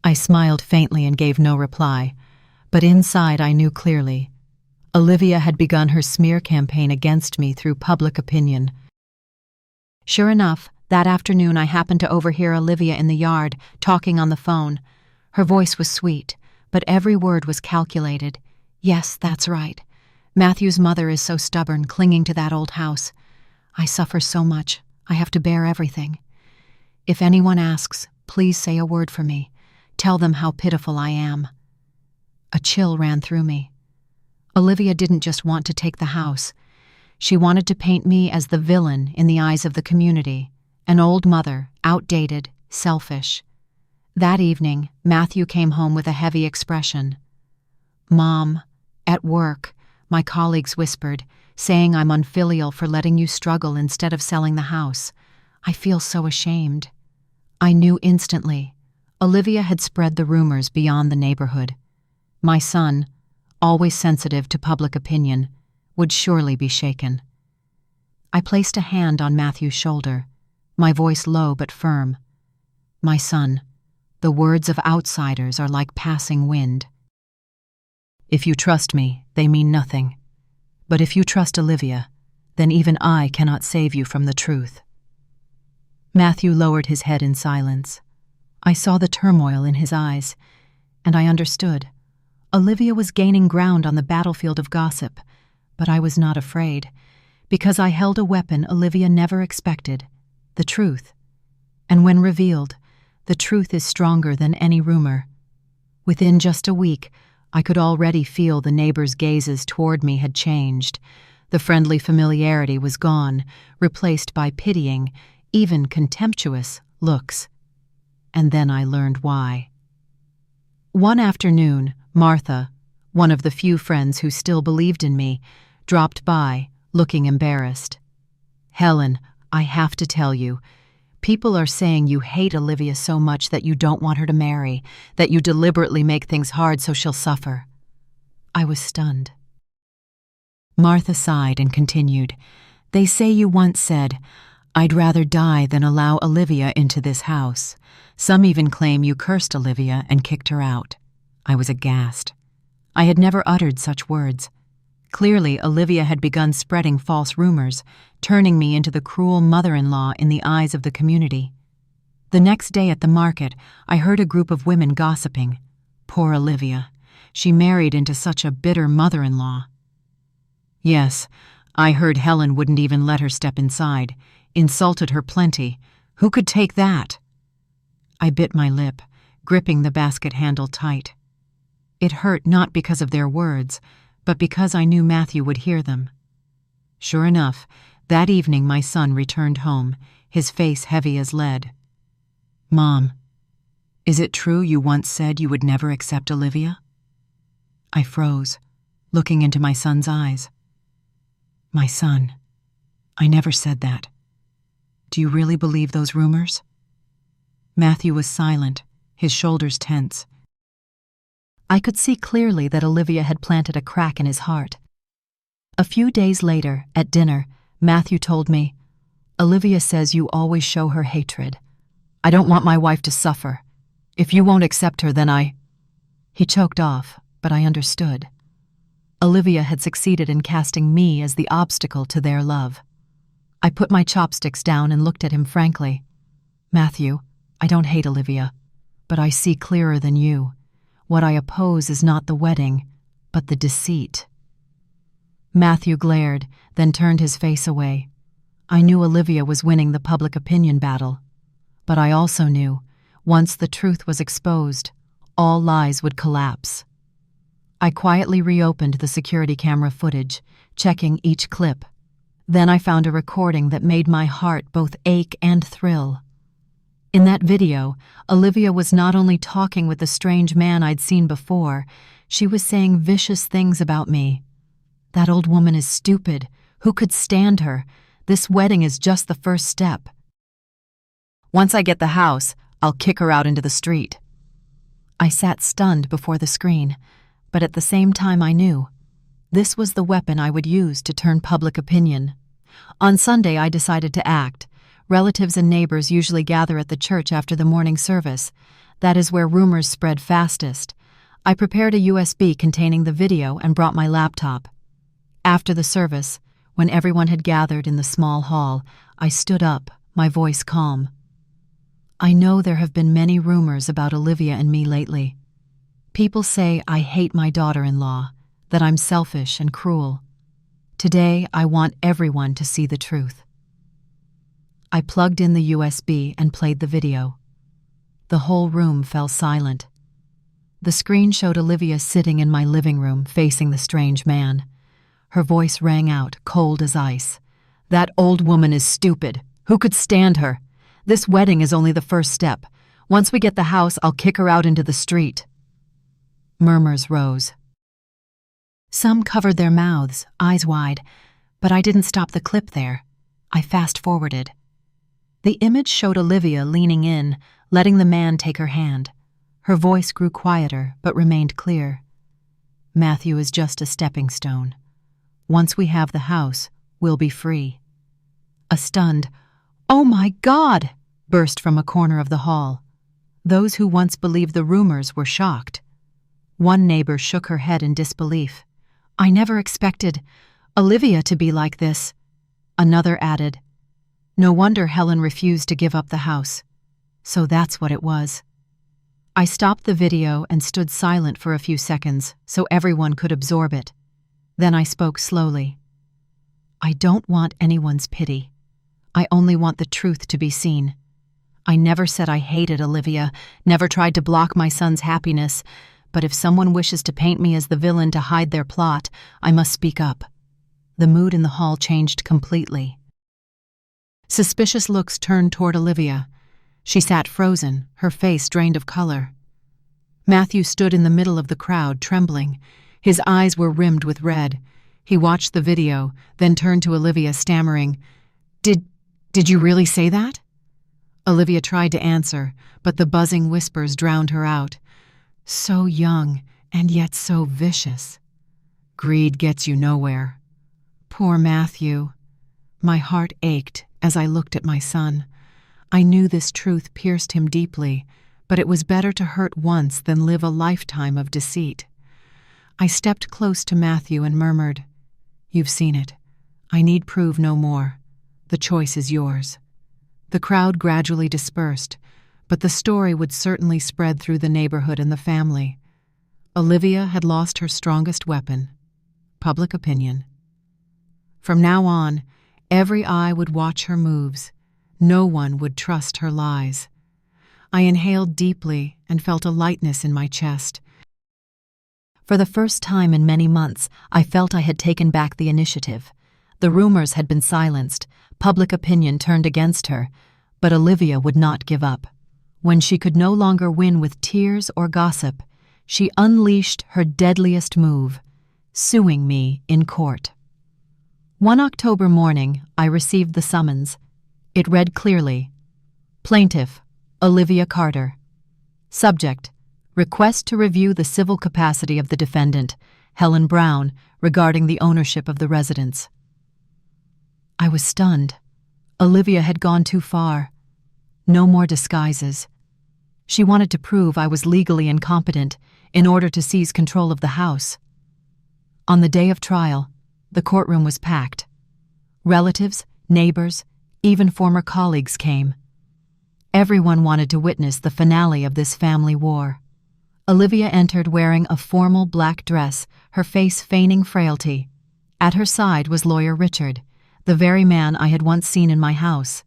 I smiled faintly and gave no reply, but inside I knew clearly. Olivia had begun her smear campaign against me through public opinion. Sure enough, that afternoon I happened to overhear Olivia in the yard, talking on the phone. Her voice was sweet, but every word was calculated. "Yes, that's right. Matthew's mother is so stubborn, clinging to that old house. I suffer so much. I have to bear everything. If anyone asks, please say a word for me. Tell them how pitiful I am." A chill ran through me. Olivia didn't just want to take the house. She wanted to paint me as the villain in the eyes of the community, an old mother, outdated, selfish. That evening, Matthew came home with a heavy expression. "Mom, at work, my colleagues whispered, saying I'm unfilial for letting you struggle instead of selling the house. I feel so ashamed." I knew instantly. Olivia had spread the rumors beyond the neighborhood. My son, always sensitive to public opinion, would surely be shaken. I placed a hand on Matthew's shoulder, my voice low but firm. "My son, the words of outsiders are like passing wind. If you trust me, they mean nothing. But if you trust Olivia, then even I cannot save you from the truth." Matthew lowered his head in silence. I saw the turmoil in his eyes, and I understood. Olivia was gaining ground on the battlefield of gossip, but I was not afraid, because I held a weapon Olivia never expected, the truth. And when revealed, the truth is stronger than any rumor. Within just a week, I could already feel the neighbors' gazes toward me had changed. The friendly familiarity was gone, replaced by pitying, even contemptuous, looks. And then I learned why. One afternoon, Martha, one of the few friends who still believed in me, dropped by, looking embarrassed. "Helen, I have to tell you, people are saying you hate Olivia so much that you don't want her to marry, that you deliberately make things hard so she'll suffer." I was stunned. Martha sighed and continued, "They say you once said, 'I'd rather die than allow Olivia into this house.' Some even claim you cursed Olivia and kicked her out." I was aghast. I had never uttered such words. Clearly, Olivia had begun spreading false rumors, turning me into the cruel mother-in-law in the eyes of the community. The next day at the market, I heard a group of women gossiping. Poor Olivia. She married into such a bitter mother-in-law. Yes, I heard Helen wouldn't even let her step inside, insulted her plenty. Who could take that? I bit my lip, gripping the basket handle tight. It hurt not because of their words, but because I knew Matthew would hear them. Sure enough, that evening my son returned home, his face heavy as lead. "Mom, is it true you once said you would never accept Olivia?" I froze, looking into my son's eyes. "My son, I never said that. Do you really believe those rumors?" Matthew was silent, his shoulders tense. I could see clearly that Olivia had planted a crack in his heart. A few days later, at dinner, Matthew told me, "Olivia says you always show her hatred. I don't want my wife to suffer. If you won't accept her, then I—" He choked off, but I understood. Olivia had succeeded in casting me as the obstacle to their love. I put my chopsticks down and looked at him frankly. "Matthew, I don't hate Olivia, but I see clearer than you. What I oppose is not the wedding, but the deceit." Matthew glared, then turned his face away. I knew Olivia was winning the public opinion battle, but I also knew, once the truth was exposed, all lies would collapse. I quietly reopened the security camera footage, checking each clip. Then I found a recording that made my heart both ache and thrill. In that video, Olivia was not only talking with the strange man I'd seen before, she was saying vicious things about me. "That old woman is stupid. Who could stand her? This wedding is just the first step. Once I get the house, I'll kick her out into the street." I sat stunned before the screen, but at the same time I knew this was the weapon I would use to turn public opinion. On Sunday, I decided to act. Relatives and neighbors usually gather at the church after the morning service. That is where rumors spread fastest. I prepared a USB containing the video and brought my laptop. After the service, when everyone had gathered in the small hall, I stood up, my voice calm. "I know there have been many rumors about Olivia and me lately. People say I hate my daughter-in-law, that I'm selfish and cruel. Today, I want everyone to see the truth." I plugged in the USB and played the video. The whole room fell silent. The screen showed Olivia sitting in my living room, facing the strange man. Her voice rang out, cold as ice. "That old woman is stupid. Who could stand her? This wedding is only the first step. Once we get the house, I'll kick her out into the street." Murmurs rose. Some covered their mouths, eyes wide, but I didn't stop the clip there. I fast-forwarded. The image showed Olivia leaning in, letting the man take her hand. Her voice grew quieter, but remained clear. "Matthew is just a stepping stone. Once we have the house, we'll be free." A stunned, "Oh my God!" burst from a corner of the hall. Those who once believed the rumors were shocked. One neighbor shook her head in disbelief. "I never expected Olivia to be like this." Another added, "No wonder Helen refused to give up the house. So that's what it was." I stopped the video and stood silent for a few seconds so everyone could absorb it. Then I spoke slowly. "I don't want anyone's pity. I only want the truth to be seen. I never said I hated Olivia, never tried to block my son's happiness, but if someone wishes to paint me as the villain to hide their plot, I must speak up." The mood in the hall changed completely. Suspicious looks turned toward Olivia. She sat frozen, her face drained of color. Matthew stood in the middle of the crowd, trembling. His eyes were rimmed with red. He watched the video, then turned to Olivia, stammering, Did you really say that?" Olivia tried to answer, but the buzzing whispers drowned her out. "So young, and yet so vicious. Greed gets you nowhere." Poor Matthew. My heart ached as I looked at my son. I knew this truth pierced him deeply, but it was better to hurt once than live a lifetime of deceit. I stepped close to Matthew and murmured, "You've seen it. I need prove no more. The choice is yours." The crowd gradually dispersed, but the story would certainly spread through the neighborhood and the family. Olivia had lost her strongest weapon, public opinion. From now on, every eye would watch her moves. No one would trust her lies. I inhaled deeply and felt a lightness in my chest. For the first time in many months, I felt I had taken back the initiative. The rumors had been silenced, public opinion turned against her, but Olivia would not give up. When she could no longer win with tears or gossip, she unleashed her deadliest move, suing me in court. One October morning, I received the summons. It read clearly, Plaintiff, Olivia Carter. Subject, request to review the civil capacity of the defendant, Helen Brown, regarding the ownership of the residence. I was stunned. Olivia had gone too far. No more disguises. She wanted to prove I was legally incompetent in order to seize control of the house. On the day of trial, the courtroom was packed. Relatives, neighbors, even former colleagues came. Everyone wanted to witness the finale of this family war. Olivia entered wearing a formal black dress, her face feigning frailty. At her side was lawyer Richard, the very man I had once seen in my house.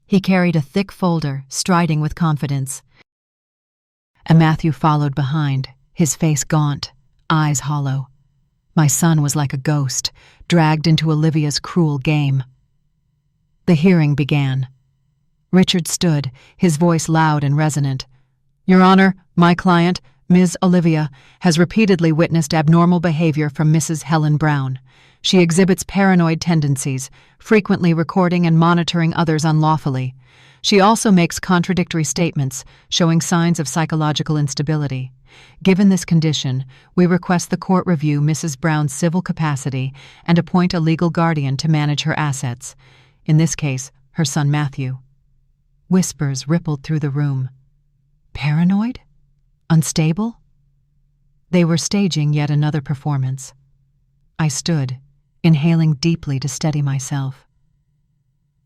He carried a thick folder, striding with confidence. And Matthew followed behind, his face gaunt, eyes hollow. My son was like a ghost, dragged into Olivia's cruel game. The hearing began. Richard stood, his voice loud and resonant. Your Honor, my client, Ms. Olivia, has repeatedly witnessed abnormal behavior from Mrs. Helen Brown. She exhibits paranoid tendencies, frequently recording and monitoring others unlawfully. She also makes contradictory statements, showing signs of psychological instability. Given this condition, we request the court review Mrs. Brown's civil capacity and appoint a legal guardian to manage her assets. In this case, her son Matthew. Whispers rippled through the room. Paranoid? Unstable? They were staging yet another performance. I stood, inhaling deeply to steady myself.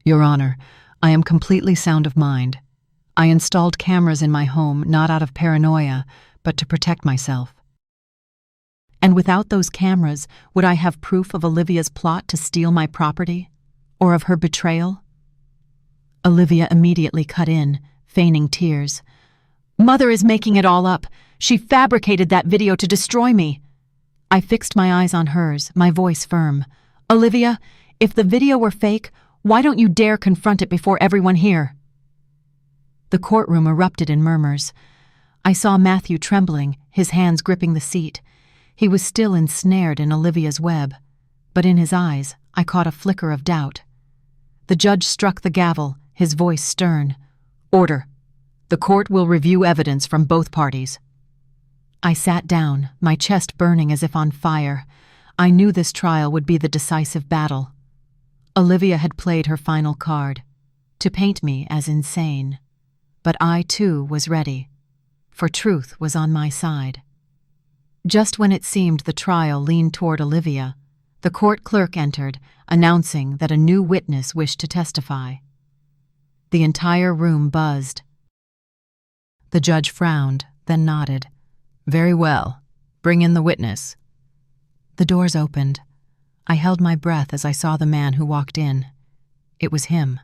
Your Honor, I am completely sound of mind. I installed cameras in my home not out of paranoia, but to protect myself. And without those cameras, would I have proof of Olivia's plot to steal my property? Or of her betrayal? Olivia immediately cut in, feigning tears. Mother is making it all up. She fabricated that video to destroy me. I fixed my eyes on hers, my voice firm. Olivia, if the video were fake, why don't you dare confront it before everyone here? The courtroom erupted in murmurs. I saw Matthew trembling, his hands gripping the seat. He was still ensnared in Olivia's web, but in his eyes I caught a flicker of doubt. The judge struck the gavel, his voice stern. Order. The court will review evidence from both parties. I sat down, my chest burning as if on fire. I knew this trial would be the decisive battle. Olivia had played her final card, to paint me as insane. But I, too, was ready, for truth was on my side. Just when it seemed the trial leaned toward Olivia, the court clerk entered, announcing that a new witness wished to testify. The entire room buzzed. The judge frowned, then nodded. Very well. Bring in the witness. The doors opened. I held my breath as I saw the man who walked in. It was him,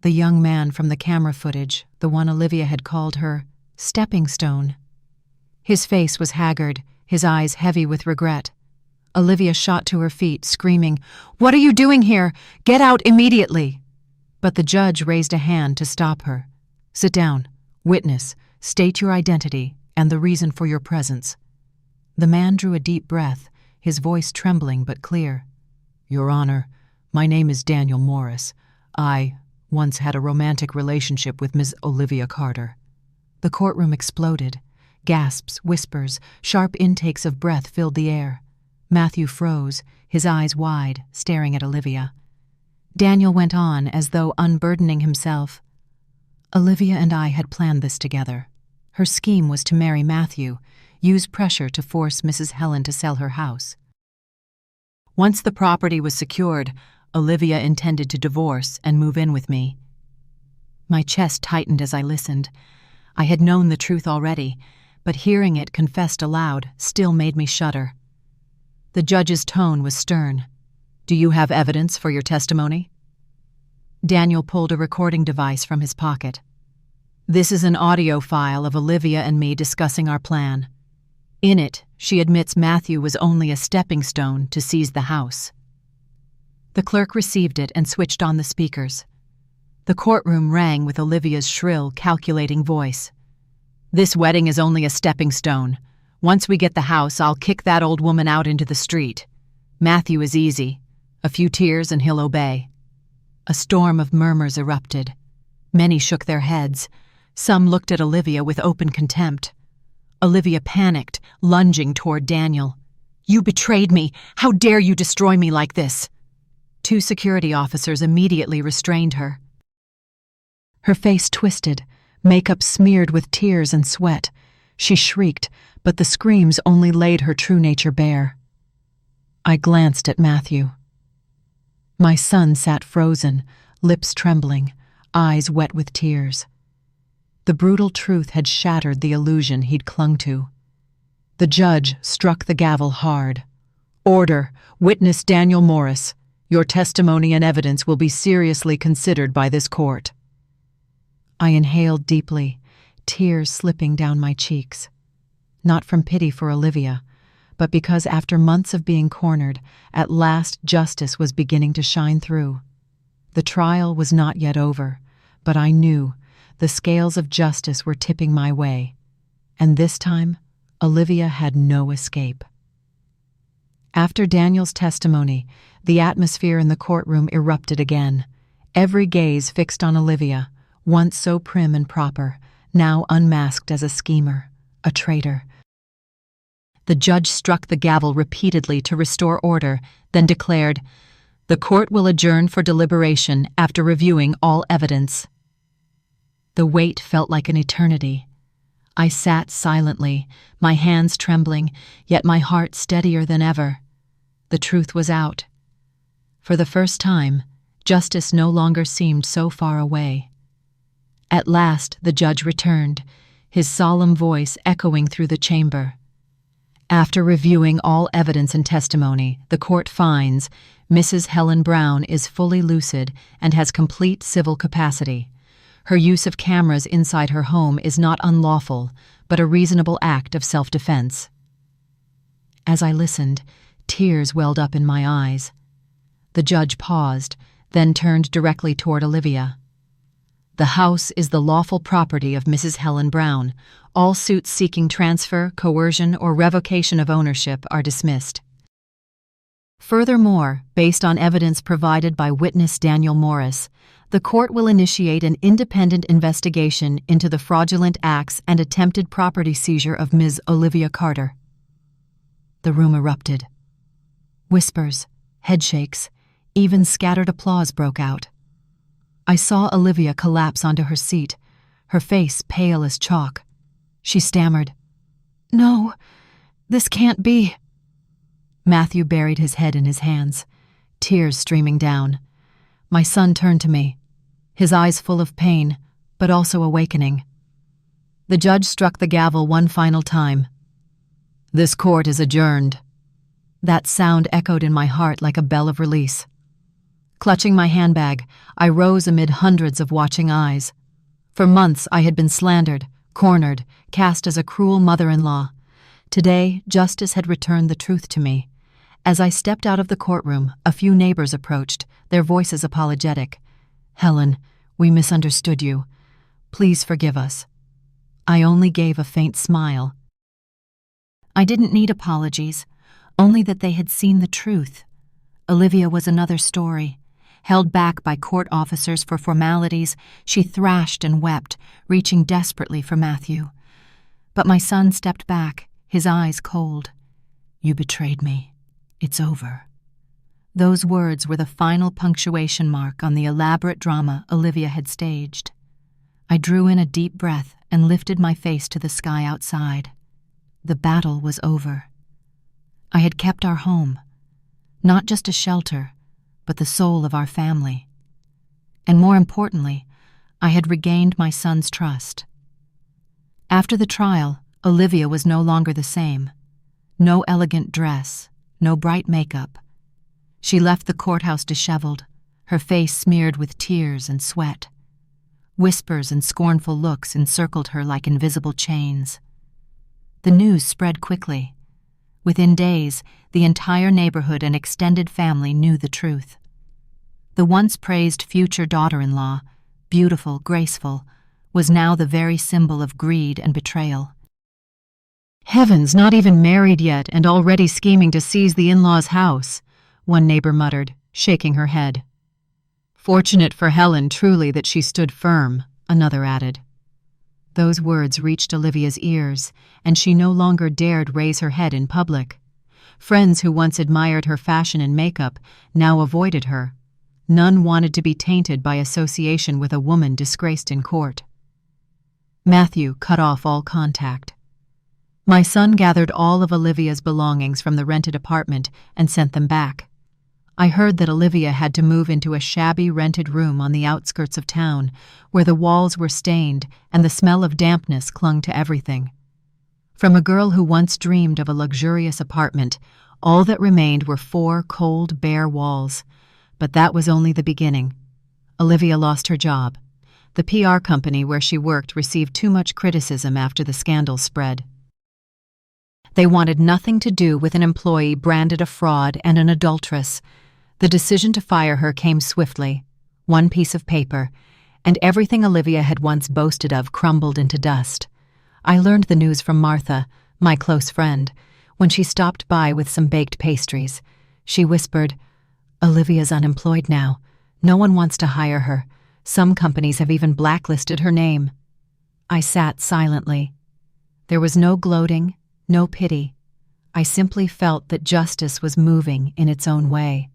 the young man from the camera footage, the one Olivia had called her stepping stone. His face was haggard, his eyes heavy with regret. Olivia shot to her feet, screaming, "What are you doing here? Get out immediately!" But the judge raised a hand to stop her. Sit down. Witness, state your identity and the reason for your presence. The man drew a deep breath, his voice trembling but clear. Your Honor, my name is Daniel Morris. I once had a romantic relationship with Ms. Olivia Carter. The courtroom exploded. Gasps, whispers, sharp intakes of breath filled the air. Matthew froze, his eyes wide, staring at Olivia. Daniel went on as though unburdening himself. Olivia and I had planned this together. Her scheme was to marry Matthew, use pressure to force Mrs. Helen to sell her house. Once the property was secured, Olivia intended to divorce and move in with me. My chest tightened as I listened. I had known the truth already, but hearing it confessed aloud still made me shudder. The judge's tone was stern. "Do you have evidence for your testimony?" Daniel pulled a recording device from his pocket. "This is an audio file of Olivia and me discussing our plan. In it, she admits Matthew was only a stepping stone to seize the house." The clerk received it and switched on the speakers. The courtroom rang with Olivia's shrill, calculating voice. "This wedding is only a stepping stone. Once we get the house, I'll kick that old woman out into the street. Matthew is easy. A few tears and he'll obey." A storm of murmurs erupted. Many shook their heads. Some looked at Olivia with open contempt. Olivia panicked, lunging toward Daniel. "You betrayed me! How dare you destroy me like this?" 2 security officers immediately restrained her. Her face twisted, makeup smeared with tears and sweat. She shrieked, but the screams only laid her true nature bare. I glanced at Matthew. My son sat frozen, lips trembling, eyes wet with tears. The brutal truth had shattered the illusion he'd clung to. The judge struck the gavel hard. "Order! Witness Daniel Morris. Your testimony and evidence will be seriously considered by this court." I inhaled deeply, tears slipping down my cheeks. Not from pity for Olivia, but because after months of being cornered, at last justice was beginning to shine through. The trial was not yet over, but I knew the scales of justice were tipping my way, and this time Olivia had no escape. After Daniel's testimony, the atmosphere in the courtroom erupted again, every gaze fixed on Olivia, once so prim and proper, now unmasked as a schemer, a traitor. The judge struck the gavel repeatedly to restore order, then declared, "The court will adjourn for deliberation after reviewing all evidence." The wait felt like an eternity. I sat silently, my hands trembling, yet my heart steadier than ever. The truth was out. For the first time, justice no longer seemed so far away. At last the judge returned, his solemn voice echoing through the chamber. "After reviewing all evidence and testimony, the court finds Mrs. Helen Brown is fully lucid and has complete civil capacity. Her use of cameras inside her home is not unlawful, but a reasonable act of self-defense." As I listened, tears welled up in my eyes. The judge paused, then turned directly toward Olivia. "The house is the lawful property of Mrs. Helen Brown. All suits seeking transfer, coercion, or revocation of ownership are dismissed." Furthermore, based on evidence provided by witness Daniel Morris, the court will initiate an independent investigation into the fraudulent acts and attempted property seizure of Ms. Olivia Carter. The room erupted. Whispers, headshakes, even scattered applause broke out. I saw Olivia collapse onto her seat, her face pale as chalk. She stammered, "No, this can't be." Matthew buried his head in his hands, tears streaming down. My son turned to me, his eyes full of pain, but also awakening. The judge struck the gavel one final time. "This court is adjourned." That sound echoed in my heart like a bell of release. Clutching my handbag, I rose amid hundreds of watching eyes. For months I had been slandered, cornered, cast as a cruel mother-in-law. Today, justice had returned the truth to me. As I stepped out of the courtroom, a few neighbors approached, their voices apologetic. "Helen, we misunderstood you. Please forgive us." I only gave a faint smile. I didn't need apologies, only that they had seen the truth. Olivia was another story. Held back by court officers for formalities, she thrashed and wept, reaching desperately for Matthew. But my son stepped back, his eyes cold. "You betrayed me. It's over." Those words were the final punctuation mark on the elaborate drama Olivia had staged. I drew in a deep breath and lifted my face to the sky outside. The battle was over. I had kept our home, not just a shelter, but the soul of our family. And more importantly, I had regained my son's trust. After the trial, Olivia was no longer the same. No elegant dress, no bright makeup. She left the courthouse disheveled, her face smeared with tears and sweat. Whispers and scornful looks encircled her like invisible chains. The news spread quickly. Within days, the entire neighborhood and extended family knew the truth. The once praised future daughter-in-law, beautiful, graceful, was now the very symbol of greed and betrayal. "Heavens, not even married yet and already scheming to seize the in-laws' house," one neighbor muttered, shaking her head. "Fortunate for Helen, truly, that she stood firm," another added. Those words reached Olivia's ears, and she no longer dared raise her head in public. Friends who once admired her fashion and makeup now avoided her. None wanted to be tainted by association with a woman disgraced in court. Matthew cut off all contact. My son gathered all of Olivia's belongings from the rented apartment and sent them back. I heard that Olivia had to move into a shabby rented room on the outskirts of town, where the walls were stained and the smell of dampness clung to everything. From a girl who once dreamed of a luxurious apartment, all that remained were 4 cold, bare walls. But that was only the beginning. Olivia lost her job. The PR company where she worked received too much criticism after the scandal spread. They wanted nothing to do with an employee branded a fraud and an adulteress. The decision to fire her came swiftly. One piece of paper, and everything Olivia had once boasted of crumbled into dust. I learned the news from Martha, my close friend, when she stopped by with some baked pastries. She whispered, "Olivia's unemployed now. No one wants to hire her. Some companies have even blacklisted her name." I sat silently. There was no gloating, no pity. I simply felt that justice was moving in its own way.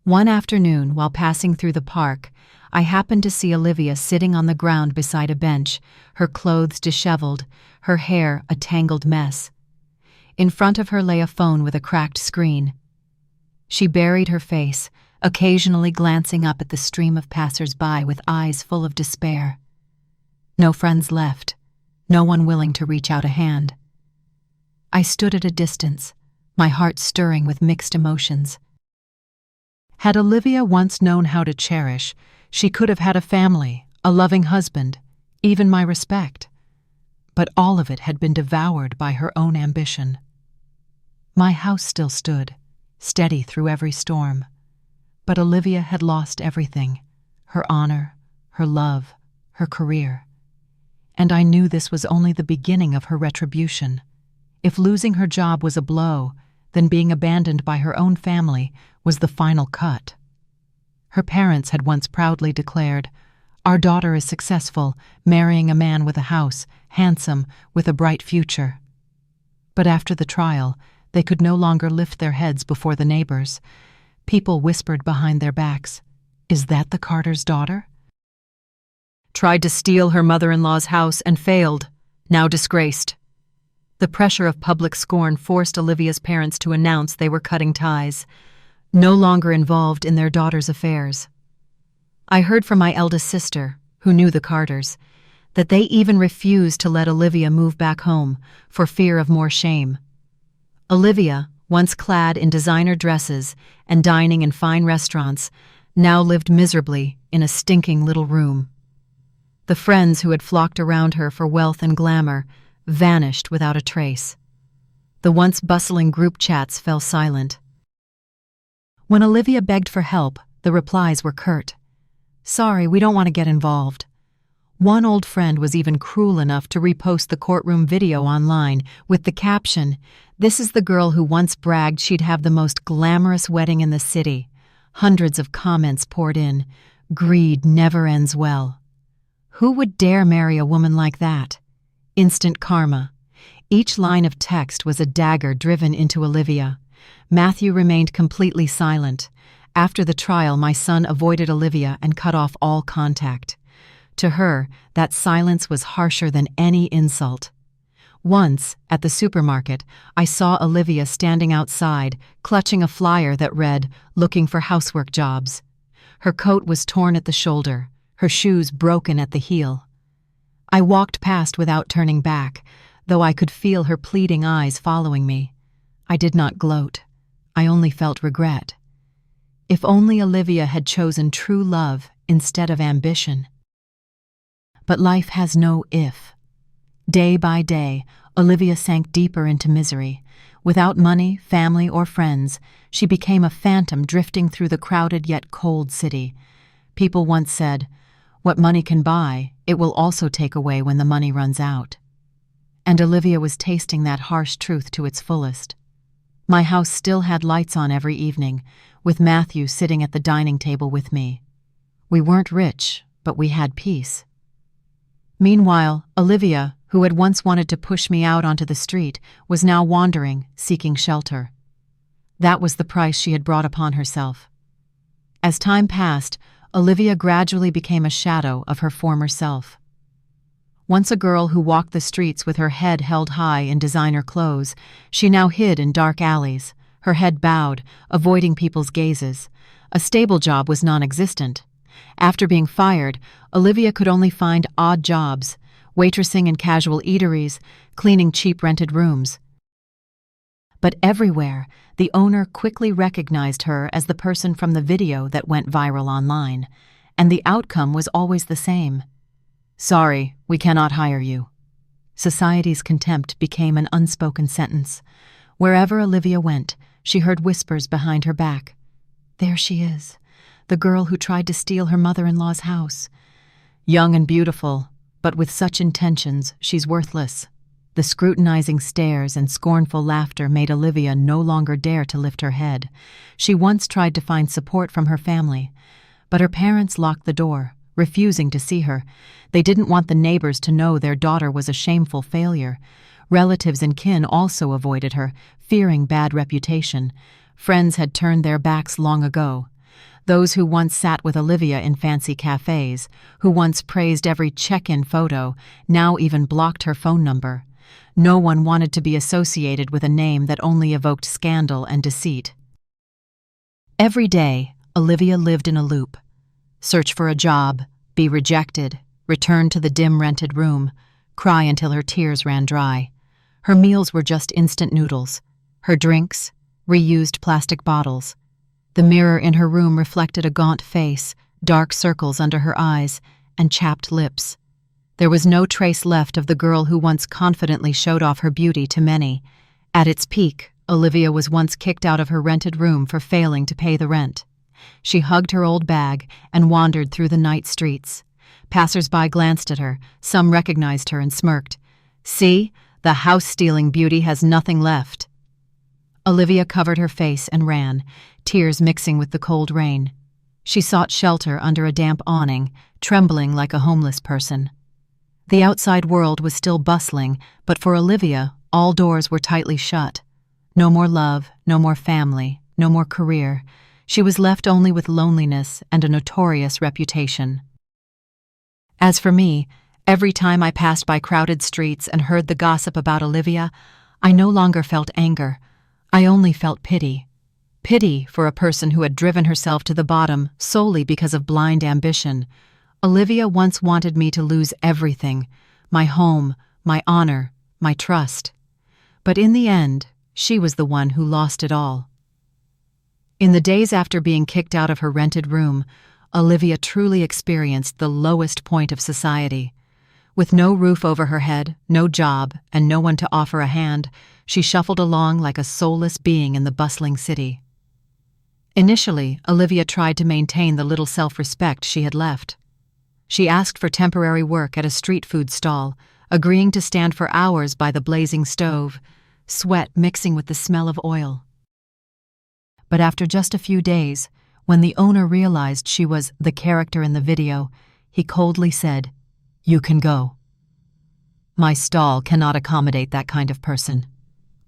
One afternoon, while passing through the park, I happened to see Olivia sitting on the ground beside a bench, her clothes disheveled, her hair a tangled mess. In front of her lay a phone with a cracked screen. She buried her face, occasionally glancing up at the stream of passers-by with eyes full of despair. No friends left, no one willing to reach out a hand. I stood at a distance, my heart stirring with mixed emotions. Had Olivia once known how to cherish, she could have had a family, a loving husband, even my respect. But all of it had been devoured by her own ambition. My house still stood, steady through every storm. But Olivia had lost everything, her honor, her love, her career. And I knew this was only the beginning of her retribution. If losing her job was a blow, then being abandoned by her own family was the final cut. Her parents had once proudly declared, "Our daughter is successful, marrying a man with a house, handsome, with a bright future." But after the trial, they could no longer lift their heads before the neighbors. People whispered behind their backs, "Is that the Carter's daughter?" Tried to steal her mother-in-law's house and failed, now disgraced. The pressure of public scorn forced Olivia's parents to announce they were cutting ties, no longer involved in their daughter's affairs. I heard from my eldest sister, who knew the Carters, that they even refused to let Olivia move back home for fear of more shame. Olivia, once clad in designer dresses and dining in fine restaurants, now lived miserably in a stinking little room. The friends who had flocked around her for wealth and glamour vanished without a trace. The once bustling group chats fell silent. When Olivia begged for help, the replies were curt. "Sorry, we don't want to get involved." One old friend was even cruel enough to repost the courtroom video online with the caption, "This is the girl who once bragged she'd have the most glamorous wedding in the city." Hundreds of comments poured in. Greed never ends well. Who would dare marry a woman like that? Instant karma. Each line of text was a dagger driven into Olivia. Matthew remained completely silent. After the trial, my son avoided Olivia and cut off all contact. To her, that silence was harsher than any insult. Once, at the supermarket, I saw Olivia standing outside, clutching a flyer that read, "Looking for housework jobs." Her coat was torn at the shoulder, her shoes broken at the heel. I walked past without turning back, though I could feel her pleading eyes following me. I did not gloat. I only felt regret. If only Olivia had chosen true love instead of ambition. But life has no if. Day by day, Olivia sank deeper into misery. Without money, family, or friends, she became a phantom drifting through the crowded yet cold city. People once said, "What money can buy, it will also take away when the money runs out." And Olivia was tasting that harsh truth to its fullest. My house still had lights on every evening, with Matthew sitting at the dining table with me. We weren't rich, but we had peace. Meanwhile, Olivia, who had once wanted to push me out onto the street, was now wandering, seeking shelter. That was the price she had brought upon herself. As time passed, Olivia gradually became a shadow of her former self. Once a girl who walked the streets with her head held high in designer clothes, she now hid in dark alleys, her head bowed, avoiding people's gazes. A stable job was non-existent. After being fired, Olivia could only find odd jobs, waitressing in casual eateries, cleaning cheap rented rooms. But everywhere, the owner quickly recognized her as the person from the video that went viral online, and the outcome was always the same. "Sorry, we cannot hire you." Society's contempt became an unspoken sentence. Wherever Olivia went, she heard whispers behind her back. "There she is, the girl who tried to steal her mother-in-law's house. Young and beautiful, but with such intentions, she's worthless." The scrutinizing stares and scornful laughter made Olivia no longer dare to lift her head. She once tried to find support from her family, but her parents locked the door, refusing to see her. They didn't want the neighbors to know their daughter was a shameful failure. Relatives and kin also avoided her, fearing bad reputation. Friends had turned their backs long ago. Those who once sat with Olivia in fancy cafes, who once praised every check-in photo, now even blocked her phone number. No one wanted to be associated with a name that only evoked scandal and deceit. Every day, Olivia lived in a loop. Search for a job, be rejected, return to the dim rented room, cry until her tears ran dry. Her meals were just instant noodles. Her drinks, reused plastic bottles. The mirror in her room reflected a gaunt face, dark circles under her eyes, and chapped lips. There was no trace left of the girl who once confidently showed off her beauty to many. At its peak, Olivia was once kicked out of her rented room for failing to pay the rent. She hugged her old bag and wandered through the night streets. Passers-by glanced at her, some recognized her and smirked. "See, the house-stealing beauty has nothing left." Olivia covered her face and ran, tears mixing with the cold rain. She sought shelter under a damp awning, trembling like a homeless person. The outside world was still bustling, but for Olivia, all doors were tightly shut. No more love, no more family, no more career. She was left only with loneliness and a notorious reputation. As for me, every time I passed by crowded streets and heard the gossip about Olivia, I no longer felt anger. I only felt pity. Pity for a person who had driven herself to the bottom solely because of blind ambition. Olivia once wanted me to lose everything, my home, my honor, my trust. But in the end, she was the one who lost it all. In the days after being kicked out of her rented room, Olivia truly experienced the lowest point of society. With no roof over her head, no job, and no one to offer a hand, she shuffled along like a soulless being in the bustling city. Initially, Olivia tried to maintain the little self-respect she had left. She asked for temporary work at a street food stall, agreeing to stand for hours by the blazing stove, sweat mixing with the smell of oil. But after just a few days, when the owner realized she was the character in the video, he coldly said, "You can go." "My stall cannot accommodate that kind of person."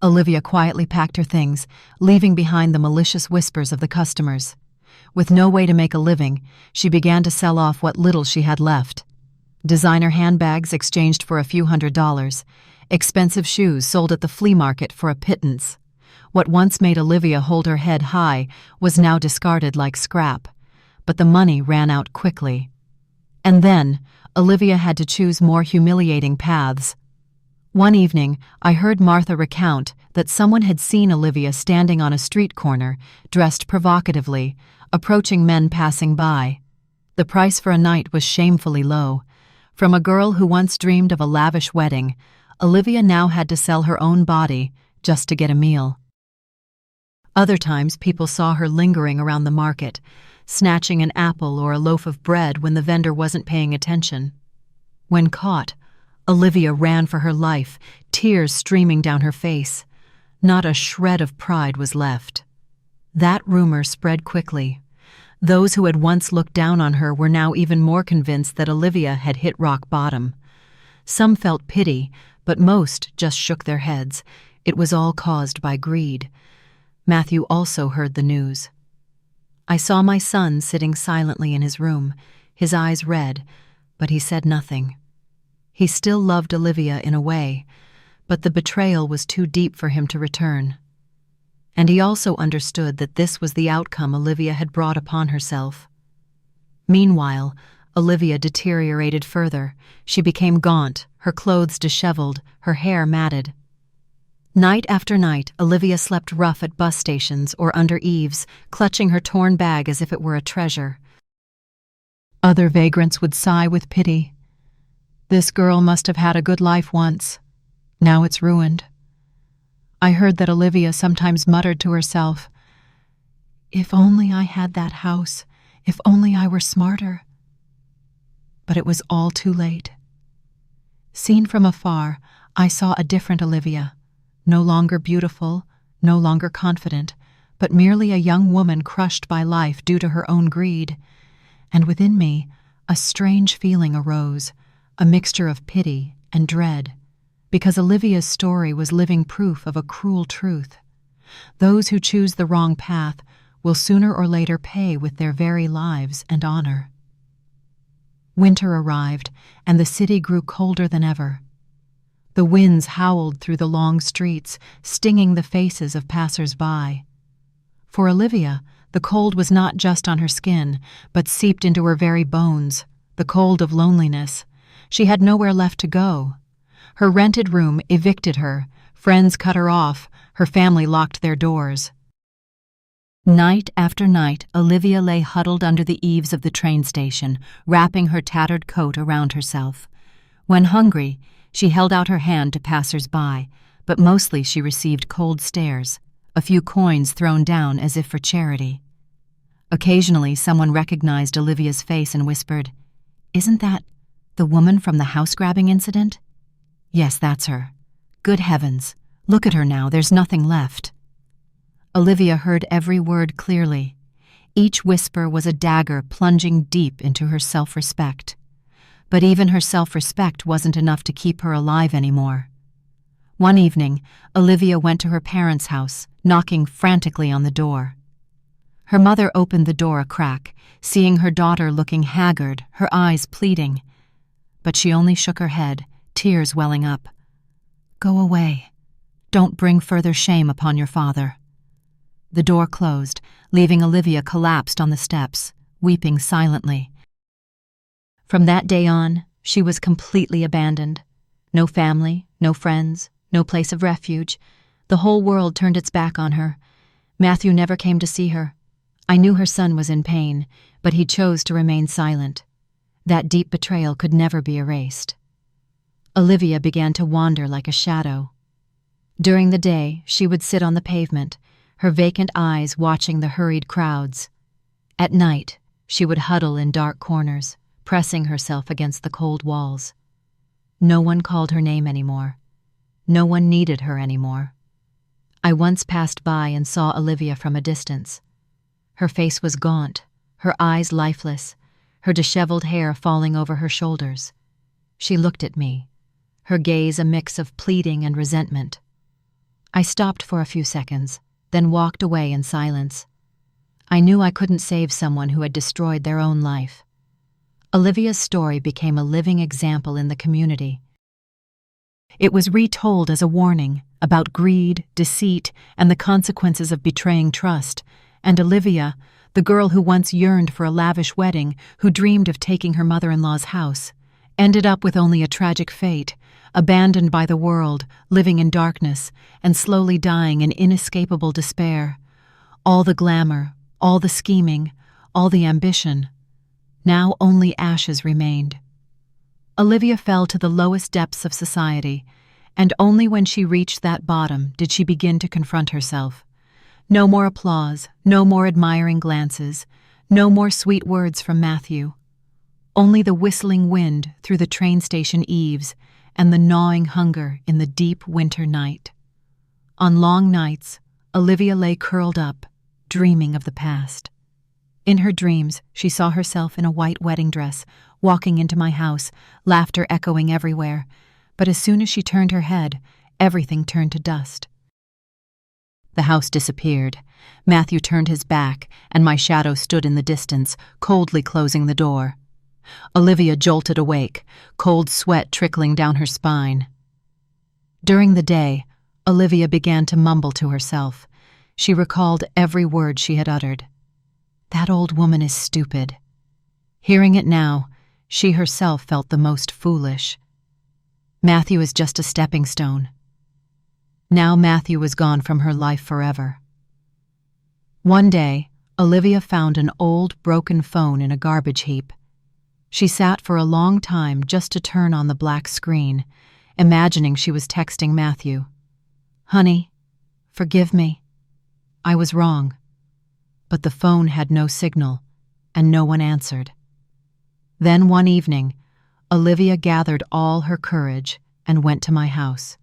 Olivia quietly packed her things, leaving behind the malicious whispers of the customers. With no way to make a living, she began to sell off what little she had left. Designer handbags exchanged for a few $100s, expensive shoes sold at the flea market for a pittance. What once made Olivia hold her head high was now discarded like scrap, but the money ran out quickly. And then, Olivia had to choose more humiliating paths. One evening, I heard Martha recount that someone had seen Olivia standing on a street corner, dressed provocatively, approaching men passing by. The price for a night was shamefully low. From a girl who once dreamed of a lavish wedding, Olivia now had to sell her own body just to get a meal. Other times, people saw her lingering around the market, snatching an apple or a loaf of bread when the vendor wasn't paying attention. When caught, Olivia ran for her life, tears streaming down her face. Not a shred of pride was left. That rumor spread quickly. Those who had once looked down on her were now even more convinced that Olivia had hit rock bottom. Some felt pity, but most just shook their heads. It was all caused by greed. Matthew also heard the news. I saw my son sitting silently in his room, his eyes red, but he said nothing. He still loved Olivia in a way, but the betrayal was too deep for him to return. And he also understood that this was the outcome Olivia had brought upon herself. Meanwhile, Olivia deteriorated further. She became gaunt, her clothes disheveled, her hair matted. Night after night, Olivia slept rough at bus stations or under eaves, clutching her torn bag as if it were a treasure. Other vagrants would sigh with pity. This girl must have had a good life once. Now it's ruined. I heard that Olivia sometimes muttered to herself, "If only I had that house, if only I were smarter." But it was all too late. Seen from afar, I saw a different Olivia, no longer beautiful, no longer confident, but merely a young woman crushed by life due to her own greed. And within me, a strange feeling arose, a mixture of pity and dread, because Olivia's story was living proof of a cruel truth. Those who choose the wrong path will sooner or later pay with their very lives and honor. Winter arrived, and the city grew colder than ever. The winds howled through the long streets, stinging the faces of passers-by. For Olivia, the cold was not just on her skin, but seeped into her very bones, the cold of loneliness. She had nowhere left to go. Her rented room evicted her, friends cut her off, her family locked their doors. Night after night, Olivia lay huddled under the eaves of the train station, wrapping her tattered coat around herself. When hungry, she held out her hand to passers-by, but mostly she received cold stares, a few coins thrown down as if for charity. Occasionally, someone recognized Olivia's face and whispered, "Isn't that the woman from the house-grabbing incident?" "Yes, that's her. Good heavens, look at her now, there's nothing left." Olivia heard every word clearly. Each whisper was a dagger plunging deep into her self-respect. But even her self-respect wasn't enough to keep her alive anymore. One evening, Olivia went to her parents' house, knocking frantically on the door. Her mother opened the door a crack, seeing her daughter looking haggard, her eyes pleading. But she only shook her head, tears welling up. "Go away. Don't bring further shame upon your father." The door closed, leaving Olivia collapsed on the steps, weeping silently. From that day on, she was completely abandoned. No family, no friends, no place of refuge. The whole world turned its back on her. Matthew never came to see her. I knew her son was in pain, but he chose to remain silent. That deep betrayal could never be erased. Olivia began to wander like a shadow. During the day, she would sit on the pavement, her vacant eyes watching the hurried crowds. At night, she would huddle in dark corners, pressing herself against the cold walls. No one called her name anymore. No one needed her anymore. I once passed by and saw Olivia from a distance. Her face was gaunt, her eyes lifeless, her disheveled hair falling over her shoulders. She looked at me, her gaze a mix of pleading and resentment. I stopped for a few seconds, then walked away in silence. I knew I couldn't save someone who had destroyed their own life. Olivia's story became a living example in the community. It was retold as a warning about greed, deceit, and the consequences of betraying trust, and Olivia, the girl who once yearned for a lavish wedding, who dreamed of taking her mother-in-law's house, ended up with only a tragic fate, abandoned by the world, living in darkness, and slowly dying in inescapable despair. All the glamour, all the scheming, all the ambition. Now only ashes remained. Olivia fell to the lowest depths of society, and only when she reached that bottom did she begin to confront herself. No more applause, no more admiring glances, no more sweet words from Matthew. Only the whistling wind through the train station eaves and the gnawing hunger in the deep winter night. On long nights, Olivia lay curled up, dreaming of the past. In her dreams, she saw herself in a white wedding dress, walking into my house, laughter echoing everywhere. But as soon as she turned her head, everything turned to dust. The house disappeared. Matthew turned his back, and my shadow stood in the distance, coldly closing the door. Olivia jolted awake, cold sweat trickling down her spine. During the day, Olivia began to mumble to herself. She recalled every word she had uttered. That old woman is stupid. Hearing it now, she herself felt the most foolish. Matthew is just a stepping stone. Now Matthew was gone from her life forever. One day, Olivia found an old, broken phone in a garbage heap. She sat for a long time just to turn on the black screen, imagining she was texting Matthew. "Honey, forgive me. I was wrong." But the phone had no signal, and no one answered. Then one evening, Olivia gathered all her courage and went to my house.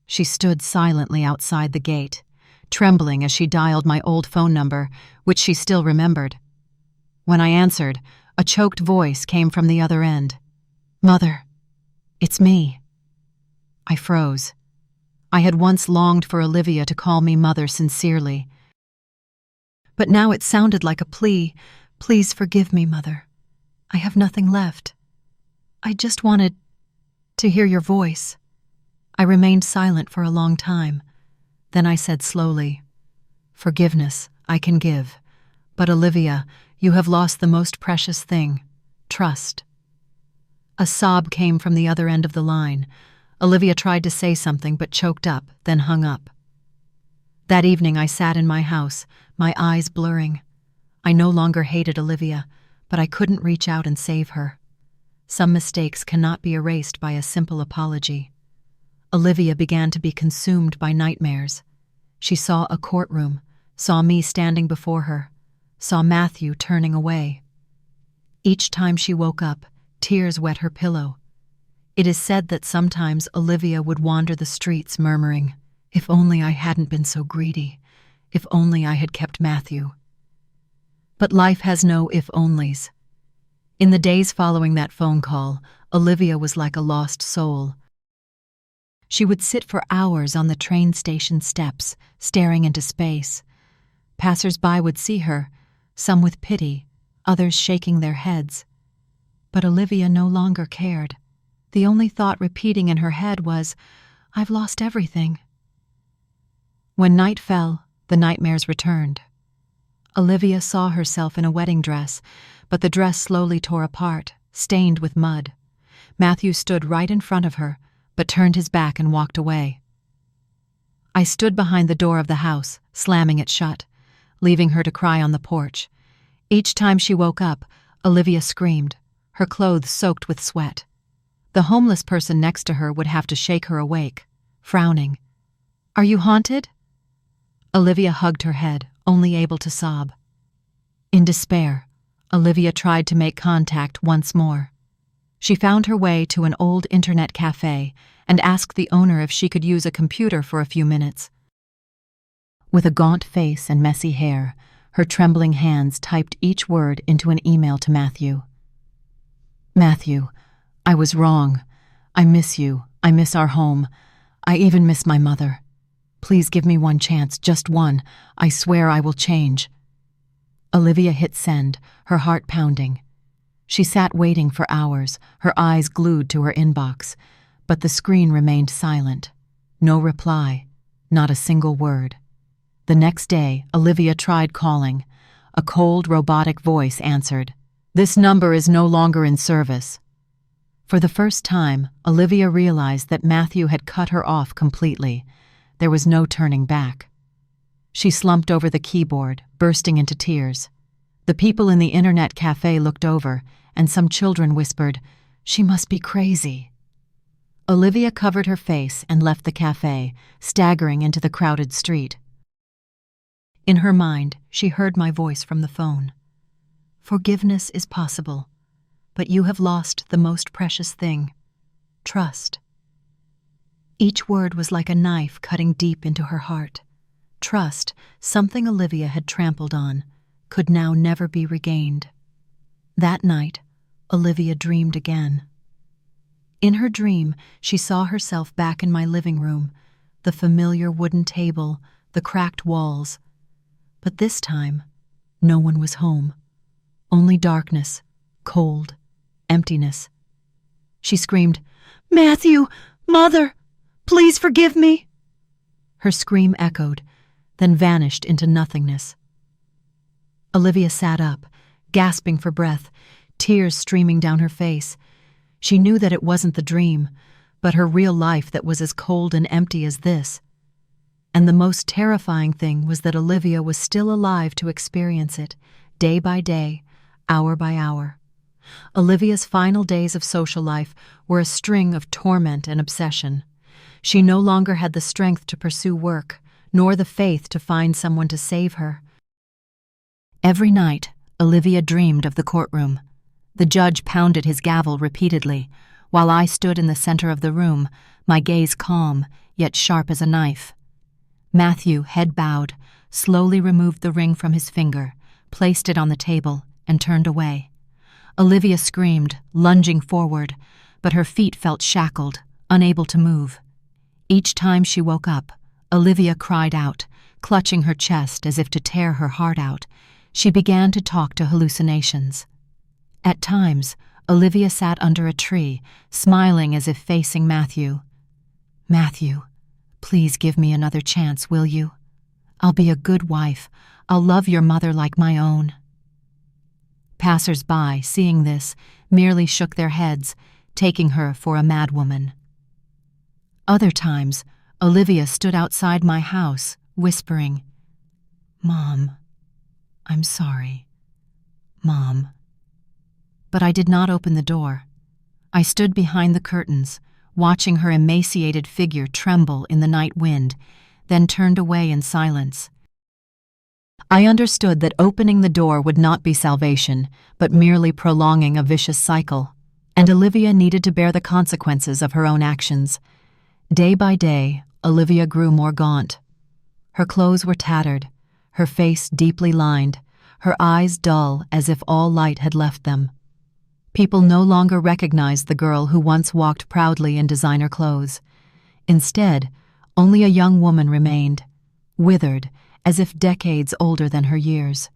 She stood silently outside the gate, trembling as she dialed my old phone number, which she still remembered. When I answered, a choked voice came from the other end. "Mother, it's me." I froze. I had once longed for Olivia to call me mother sincerely. But now it sounded like a plea. "Please forgive me, Mother. I have nothing left. I just wanted to hear your voice." I remained silent for a long time. Then I said slowly, "Forgiveness I can give. But Olivia, you have lost the most precious thing, trust." A sob came from the other end of the line. Olivia tried to say something but choked up, then hung up. That evening I sat in my house, my eyes blurring. I no longer hated Olivia, but I couldn't reach out and save her. Some mistakes cannot be erased by a simple apology. Olivia began to be consumed by nightmares. She saw a courtroom, saw me standing before her, saw Matthew turning away. Each time she woke up, tears wet her pillow. It is said that sometimes Olivia would wander the streets murmuring, "If only I hadn't been so greedy. If only I had kept Matthew." But life has no if-onlys. In the days following that phone call, Olivia was like a lost soul. She would sit for hours on the train station steps, staring into space. Passers-by would see her, some with pity, others shaking their heads. But Olivia no longer cared. The only thought repeating in her head was, "I've lost everything." When night fell, the nightmares returned. Olivia saw herself in a wedding dress, but the dress slowly tore apart, stained with mud. Matthew stood right in front of her, but turned his back and walked away. I stood behind the door of the house, slamming it shut, leaving her to cry on the porch. Each time she woke up, Olivia screamed, her clothes soaked with sweat. The homeless person next to her would have to shake her awake, frowning. "Are you haunted?" Olivia hugged her head, only able to sob. In despair, Olivia tried to make contact once more. She found her way to an old internet cafe and asked the owner if she could use a computer for a few minutes. With a gaunt face and messy hair, her trembling hands typed each word into an email to Matthew. "Matthew, I was wrong. I miss you. I miss our home. I even miss my mother. Please give me one chance, just one. I swear I will change." Olivia hit send, her heart pounding. She sat waiting for hours, her eyes glued to her inbox. but the screen remained silent. No reply, not a single word. The next day, Olivia tried calling. A cold, robotic voice answered. "This number is no longer in service." For the first time, Olivia realized that Matthew had cut her off completely. There was no turning back. She slumped over the keyboard, bursting into tears. The people in the internet cafe looked over, and some children whispered, "She must be crazy." Olivia covered her face and left the cafe, staggering into the crowded street. In her mind, she heard my voice from the phone. "Forgiveness is possible, but you have lost the most precious thing, trust." Each word was like a knife cutting deep into her heart. Trust, something Olivia had trampled on, could now never be regained. That night, Olivia dreamed again. In her dream, she saw herself back in my living room, the familiar wooden table, the cracked walls. But this time, no one was home. Only darkness, cold, emptiness. She screamed, "Matthew! Mother! Please forgive me!" Her scream echoed, then vanished into nothingness. Olivia sat up, gasping for breath, tears streaming down her face. She knew that it wasn't the dream, but her real life that was as cold and empty as this. And the most terrifying thing was that Olivia was still alive to experience it, day by day, hour by hour. Olivia's final days of social life were a string of torment and obsession. She no longer had the strength to pursue work, nor the faith to find someone to save her. Every night, Olivia dreamed of the courtroom. The judge pounded his gavel repeatedly, while I stood in the center of the room, my gaze calm, yet sharp as a knife. Matthew, head bowed, slowly removed the ring from his finger, placed it on the table, and turned away. Olivia screamed, lunging forward, but her feet felt shackled, unable to move. Each time she woke up, Olivia cried out, clutching her chest as if to tear her heart out. She began to talk to hallucinations. At times, Olivia sat under a tree, smiling as if facing Matthew. "Matthew, please give me another chance, will you? I'll be a good wife. I'll love your mother like my own." Passers-by, seeing this, merely shook their heads, taking her for a madwoman. Other times, Olivia stood outside my house, whispering, "Mom, I'm sorry. Mom." But I did not open the door. I stood behind the curtains, watching her emaciated figure tremble in the night wind, then turned away in silence. I understood that opening the door would not be salvation, but merely prolonging a vicious cycle, and Olivia needed to bear the consequences of her own actions. Day by day, Olivia grew more gaunt. Her clothes were tattered, her face deeply lined, her eyes dull as if all light had left them. People no longer recognized the girl who once walked proudly in designer clothes. Instead, only a young woman remained, withered, as if decades older than her years.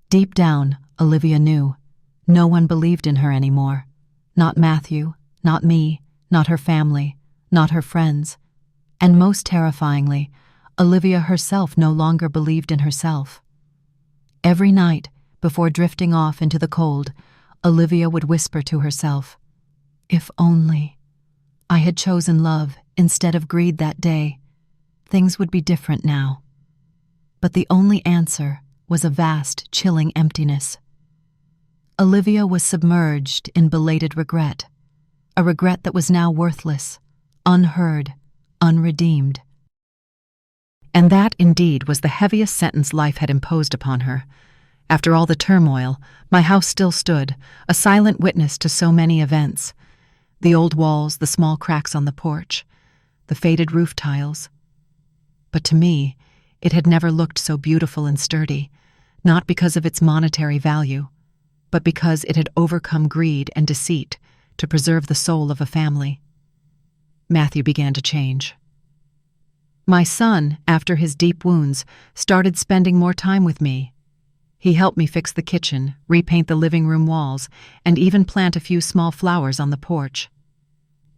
Deep down, Olivia knew. No one believed in her anymore. Not Matthew, not me, not her family, not her friends. And most terrifyingly, Olivia herself no longer believed in herself. Every night, before drifting off into the cold, Olivia would whisper to herself, "If only I had chosen love instead of greed that day, things would be different now." But the only answer was a vast, chilling emptiness. Olivia was submerged in belated regret, a regret that was now worthless, unheard, unredeemed. And that, indeed, was the heaviest sentence life had imposed upon her. After all the turmoil, my house still stood, a silent witness to so many events. The old walls, the small cracks on the porch, the faded roof tiles. But to me, it had never looked so beautiful and sturdy, not because of its monetary value, but because it had overcome greed and deceit to preserve the soul of a family. Matthew began to change. My son, after his deep wounds, started spending more time with me. He helped me fix the kitchen, repaint the living room walls, and even plant a few small flowers on the porch.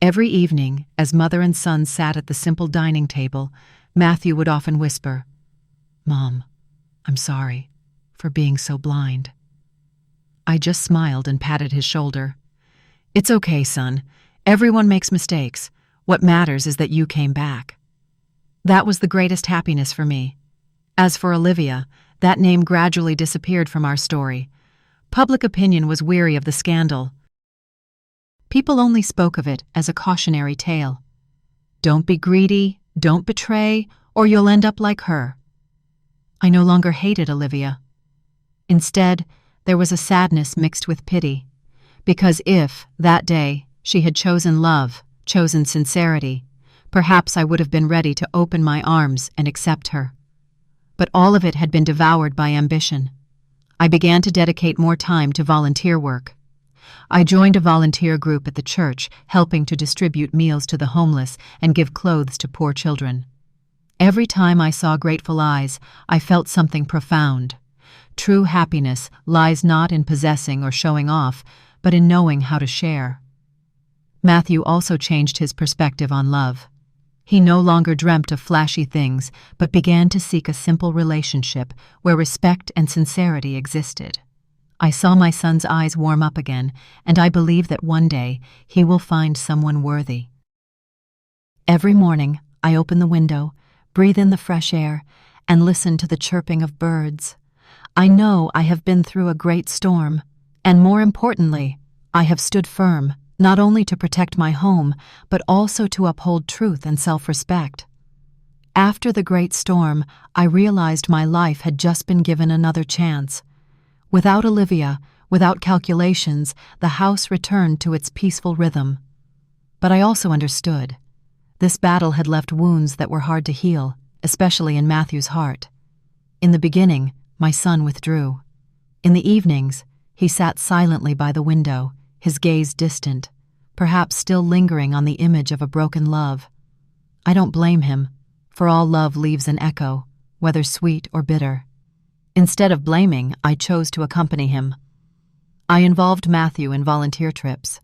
Every evening, as mother and son sat at the simple dining table, Matthew would often whisper, "Mom, I'm sorry for being so blind." I just smiled and patted his shoulder. "It's okay, son. Everyone makes mistakes. What matters is that you came back." That was the greatest happiness for me. As for Olivia, that name gradually disappeared from our story. Public opinion was weary of the scandal. People only spoke of it as a cautionary tale. Don't be greedy, don't betray, or you'll end up like her. I no longer hated Olivia. Instead, there was a sadness mixed with pity, because if, that day, she had chosen love, chosen sincerity, perhaps I would have been ready to open my arms and accept her. But all of it had been devoured by ambition. I began to dedicate more time to volunteer work. I joined a volunteer group at the church, helping to distribute meals to the homeless and give clothes to poor children. Every time I saw grateful eyes, I felt something profound. True happiness lies not in possessing or showing off, but in knowing how to share. Matthew also changed his perspective on love. He no longer dreamt of flashy things, but began to seek a simple relationship where respect and sincerity existed. I saw my son's eyes warm up again, and I believe that one day he will find someone worthy. Every morning, I open the window, breathe in the fresh air, and listen to the chirping of birds. I know I have been through a great storm, and more importantly, I have stood firm, not only to protect my home, but also to uphold truth and self-respect. After the great storm, I realized my life had just been given another chance. Without Olivia, without calculations, the house returned to its peaceful rhythm. But I also understood. This battle had left wounds that were hard to heal, especially in Matthew's heart. In the beginning, my son withdrew. In the evenings, he sat silently by the window, his gaze distant, perhaps still lingering on the image of a broken love. I don't blame him, for all love leaves an echo, whether sweet or bitter. Instead of blaming, I chose to accompany him. I involved Matthew in volunteer trips.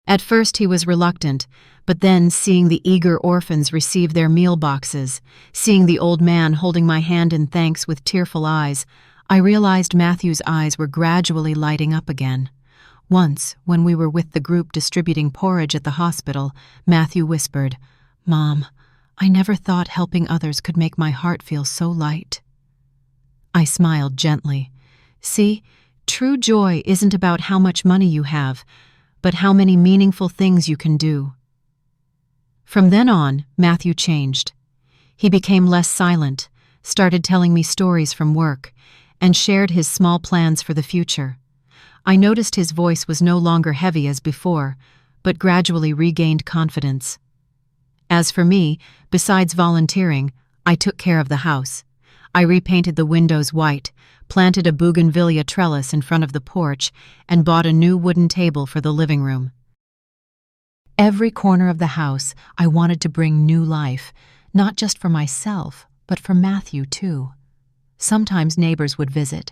At first he was reluctant, but then seeing the eager orphans receive their meal boxes, seeing the old man holding my hand in thanks with tearful eyes, I realized Matthew's eyes were gradually lighting up again. Once, when we were with the group distributing porridge at the hospital, Matthew whispered, "Mom, I never thought helping others could make my heart feel so light." I smiled gently. See, true joy isn't about how much money you have, but how many meaningful things you can do. From then on, Matthew changed. He became less silent, started telling me stories from work, and shared his small plans for the future. I noticed his voice was no longer heavy as before, but gradually regained confidence. As for me, besides volunteering, I took care of the house. I repainted the windows white, planted a bougainvillea trellis in front of the porch, and bought a new wooden table for the living room. Every corner of the house I wanted to bring new life, not just for myself, but for Matthew too. Sometimes neighbors would visit,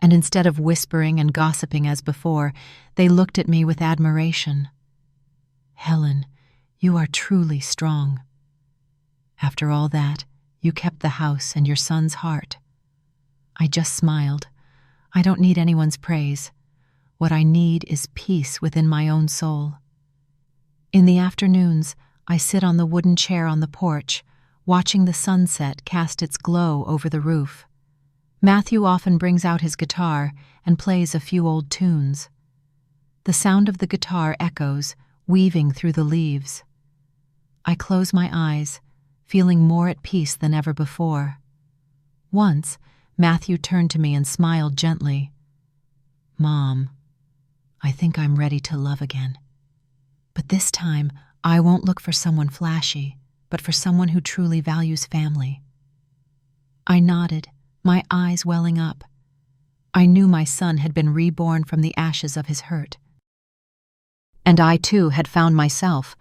and instead of whispering and gossiping as before, they looked at me with admiration. "Helen, you are truly strong. After all that, you kept the house and your son's heart." I just smiled. I don't need anyone's praise. What I need is peace within my own soul. In the afternoons, I sit on the wooden chair on the porch, watching the sunset cast its glow over the roof. Matthew often brings out his guitar and plays a few old tunes. The sound of the guitar echoes, weaving through the leaves. I close my eyes, feeling more at peace than ever before. Once, Matthew turned to me and smiled gently. "Mom, I think I'm ready to love again. But this time, I won't look for someone flashy, but for someone who truly values family." I nodded, my eyes welling up. I knew my son had been reborn from the ashes of his hurt. And I too had found myself,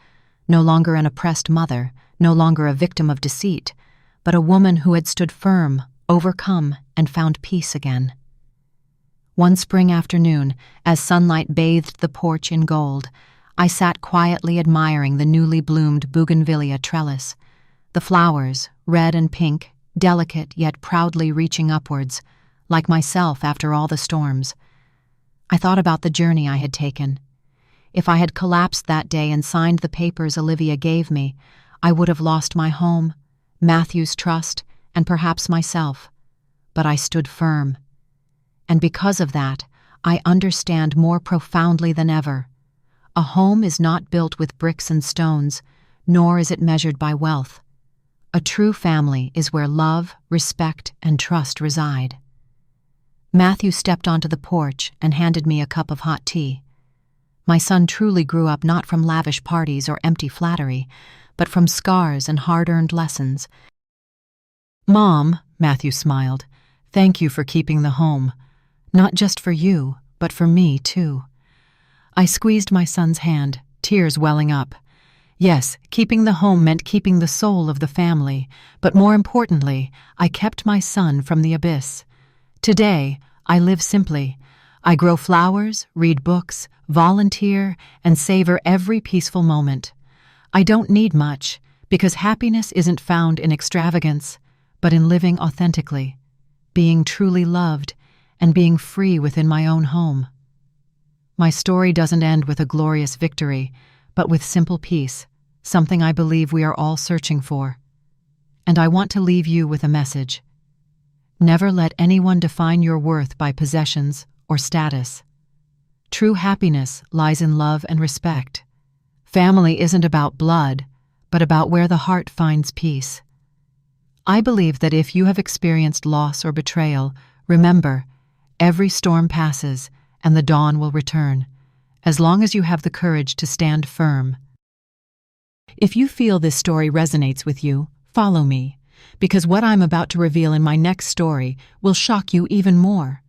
no longer an oppressed mother, no longer a victim of deceit, but a woman who had stood firm, overcome, and found peace again. One spring afternoon, as sunlight bathed the porch in gold, I sat quietly admiring the newly bloomed bougainvillea trellis, the flowers, red and pink, delicate yet proudly reaching upwards, like myself after all the storms. I thought about the journey I had taken. If I had collapsed that day and signed the papers Olivia gave me, I would have lost my home, Matthew's trust, and perhaps myself. But I stood firm. And because of that, I understand more profoundly than ever. A home is not built with bricks and stones, nor is it measured by wealth. A true family is where love, respect, and trust reside. Matthew stepped onto the porch and handed me a cup of hot tea. My son truly grew up not from lavish parties or empty flattery, but from scars and hard-earned lessons. "Mom," Matthew smiled, "thank you for keeping the home. Not just for you, but for me, too." I squeezed my son's hand, tears welling up. Yes, keeping the home meant keeping the soul of the family, but more importantly, I kept my son from the abyss. Today, I live simply. I grow flowers, read books, volunteer, and savor every peaceful moment. I don't need much, because happiness isn't found in extravagance, but in living authentically, being truly loved, and being free within my own home. My story doesn't end with a glorious victory, but with simple peace, something I believe we are all searching for. And I want to leave you with a message. Never let anyone define your worth by possessions or status. True happiness lies in love and respect. Family isn't about blood, but about where the heart finds peace. I believe that if you have experienced loss or betrayal, remember, every storm passes and the dawn will return, as long as you have the courage to stand firm. If you feel this story resonates with you, follow me, because what I'm about to reveal in my next story will shock you even more.